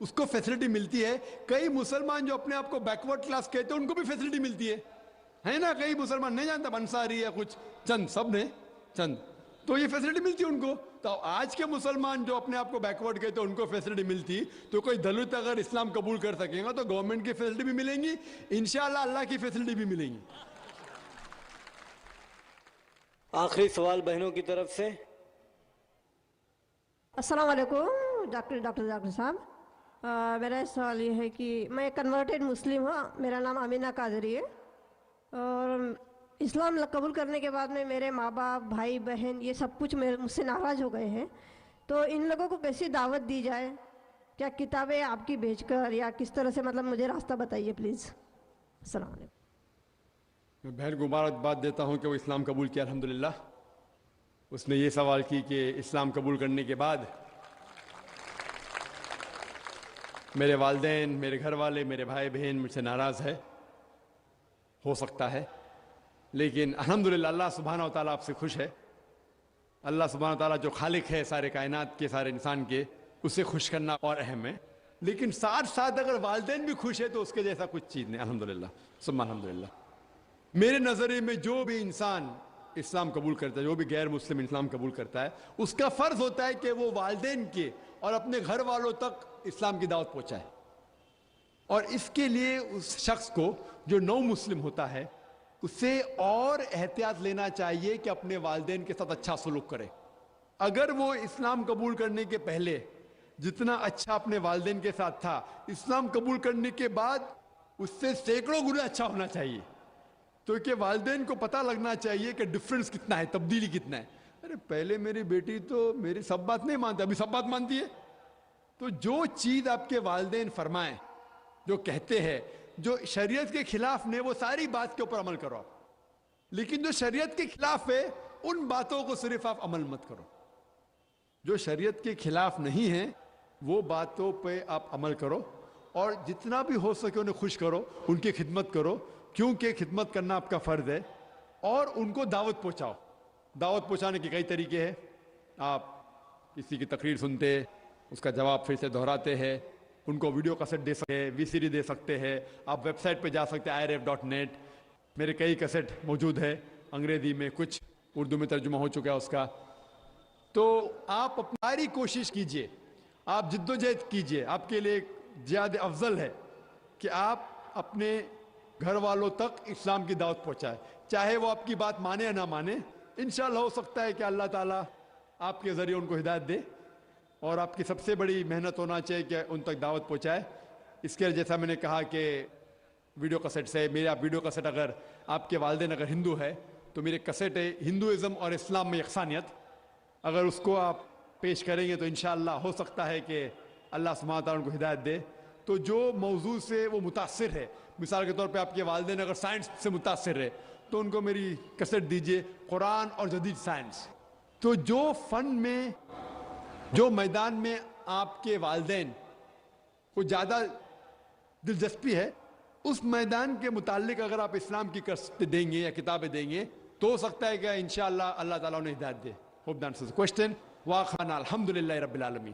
اس کو فیسلٹی ملتی ہے. کئی مسلمان جو اپنے آپ کو بیکورڈ کلاس کہتے ہیں ان کو بھی فیسلٹی ملتی ہے نا. کئی مسلمان نہیں جانتا, انصاری ہے کچھ چند, سب نے چند, تو یہ فیسلٹی ملتی ہے ان کو. تو آج کے مسلمان جو اپنے آپ کو بیکورڈ کہتے ہیں ان کو فیسلٹی ملتی, تو کوئی دلت اگر اسلام قبول کر سکے گا تو گورنمنٹ کی فیسلٹی بھی ملیں گی انشاءاللہ, اللہ کی فیسلٹی بھی ملیں گی. آخری سوال بہنوں کی طرف سے. السلام علیکم ڈاکٹر صاحب. میرا سوال یہ ہے کہ میں کنورٹڈ مسلم ہوں. میرا نام امینہ قادری ہے, اور اسلام قبول کرنے کے بعد میں میرے ماں باپ, بھائی بہن, یہ سب کچھ مجھ سے ناراض ہو گئے ہیں. تو ان لوگوں کو کیسی دعوت دی جائے؟ کیا کتابیں آپ کی بھیج کر یا کس طرح سے, مطلب مجھے راستہ بتائیے پلیز. السلام علیکم. میں بہن کو مبارکباد دیتا ہوں کہ وہ اسلام قبول کیا الحمدللہ. اس نے یہ سوال کی کہ اسلام قبول کرنے کے بعد میرے والدین, میرے گھر والے, میرے بھائی بہن مجھ سے ناراض ہے. ہو سکتا ہے, لیکن الحمدللہ اللہ سبحانہ و تعالیٰ آپ سے خوش ہے. اللہ سبحانہ و تعالیٰ جو خالق ہے سارے کائنات کے, سارے انسان کے, اسے خوش کرنا اور اہم ہے. لیکن ساتھ ساتھ اگر والدین بھی خوش ہے تو اس کے جیسا کچھ چیز نہیں الحمدللہ ثم الحمدللہ. میرے نظریے میں جو بھی انسان اسلام قبول کرتا ہے, جو بھی غیر مسلم اسلام قبول کرتا ہے, اس کا فرض ہوتا ہے کہ وہ والدین کے اور اپنے گھر والوں تک اسلام کی دعوت پہنچائے. اور اس کے لیے اس شخص کو جو نو مسلم ہوتا ہے اسے اور احتیاط لینا چاہیے کہ اپنے والدین کے ساتھ اچھا سلوک کرے. اگر وہ اسلام قبول کرنے کے پہلے جتنا اچھا اپنے والدین کے ساتھ تھا, اسلام قبول کرنے کے بعد اس سے سینکڑوں گنا اچھا ہونا چاہیے. تو کہ والدین کو پتہ لگنا چاہیے کہ ڈفرنس کتنا ہے, تبدیلی کتنا ہے. ارے پہلے میری بیٹی تو میری سب بات نہیں مانتی, ابھی سب بات مانتی ہے. تو جو چیز آپ کے والدین فرمائیں, جو کہتے ہیں, جو شریعت کے خلاف نے, وہ ساری بات کے اوپر عمل کرو. لیکن جو شریعت کے خلاف ہے ان باتوں کو صرف آپ عمل مت کرو. جو شریعت کے خلاف نہیں ہیں وہ باتوں پہ آپ عمل کرو, اور جتنا بھی ہو سکے انہیں خوش کرو, ان کی خدمت کرو, کیونکہ خدمت کرنا آپ کا فرض ہے. اور ان کو دعوت پہنچاؤ. دعوت پہنچانے کے کئی طریقے ہیں. آپ کسی کی تقریر سنتے, اس کا جواب پھر سے دہراتے ہیں, ان کو ویڈیو کیسٹ دے سکتے ہیں, وی سی ڈی دے سکتے ہیں. آپ ویب سائٹ پہ جا سکتے ہیں iref.net, میرے کئی کیسٹ موجود ہے, انگریزی میں, کچھ اردو میں ترجمہ ہو چکا ہے اس کا. تو آپ اپنی کوشش کیجئے, آپ جد و جہد کیجئے. آپ کے لیے زیادہ افضل ہے کہ آپ اپنے گھر والوں تک اسلام کی دعوت پہنچائے, چاہے وہ آپ کی بات مانے یا نہ مانے. انشاءاللہ ہو سکتا ہے کہ اللہ تعالیٰ آپ کے ذریعے ان کو ہدایت دے, اور آپ کی سب سے بڑی محنت ہونا چاہیے کہ ان تک دعوت پہنچائے. اس کے جیسا میں نے کہا کہ ویڈیو کیسٹ سے, میرے آپ ویڈیو کیسٹ, اگر آپ کے والدین اگر ہندو ہے تو میرے کیسٹ ہے ہندوازم اور اسلام میں یکسانیت, اگر اس کو آپ پیش کریں گے تو انشاءاللہ ہو سکتا ہے کہ اللہ سبحانہ تعالیٰ ان کو ہدایت دے. تو جو موضوع سے وہ متاثر ہے, مثال کے طور پہ آپ کے والدین اگر سائنس سے متاثر ہے تو ان کو میری کیسٹ دیجئے, قرآن اور جدید سائنس. تو جو فن میں, جو میدان میں آپ کے والدین کو زیادہ دلچسپی ہے, اس میدان کے متعلق اگر آپ اسلام کی کیسٹ دیں گے یا کتابیں دیں گے تو ہو سکتا ہے کہ انشاءاللہ اللہ تعالیٰ انہیں ہدایت دے. Hope that answers the question. واخر الحمدللہ رب العالمین.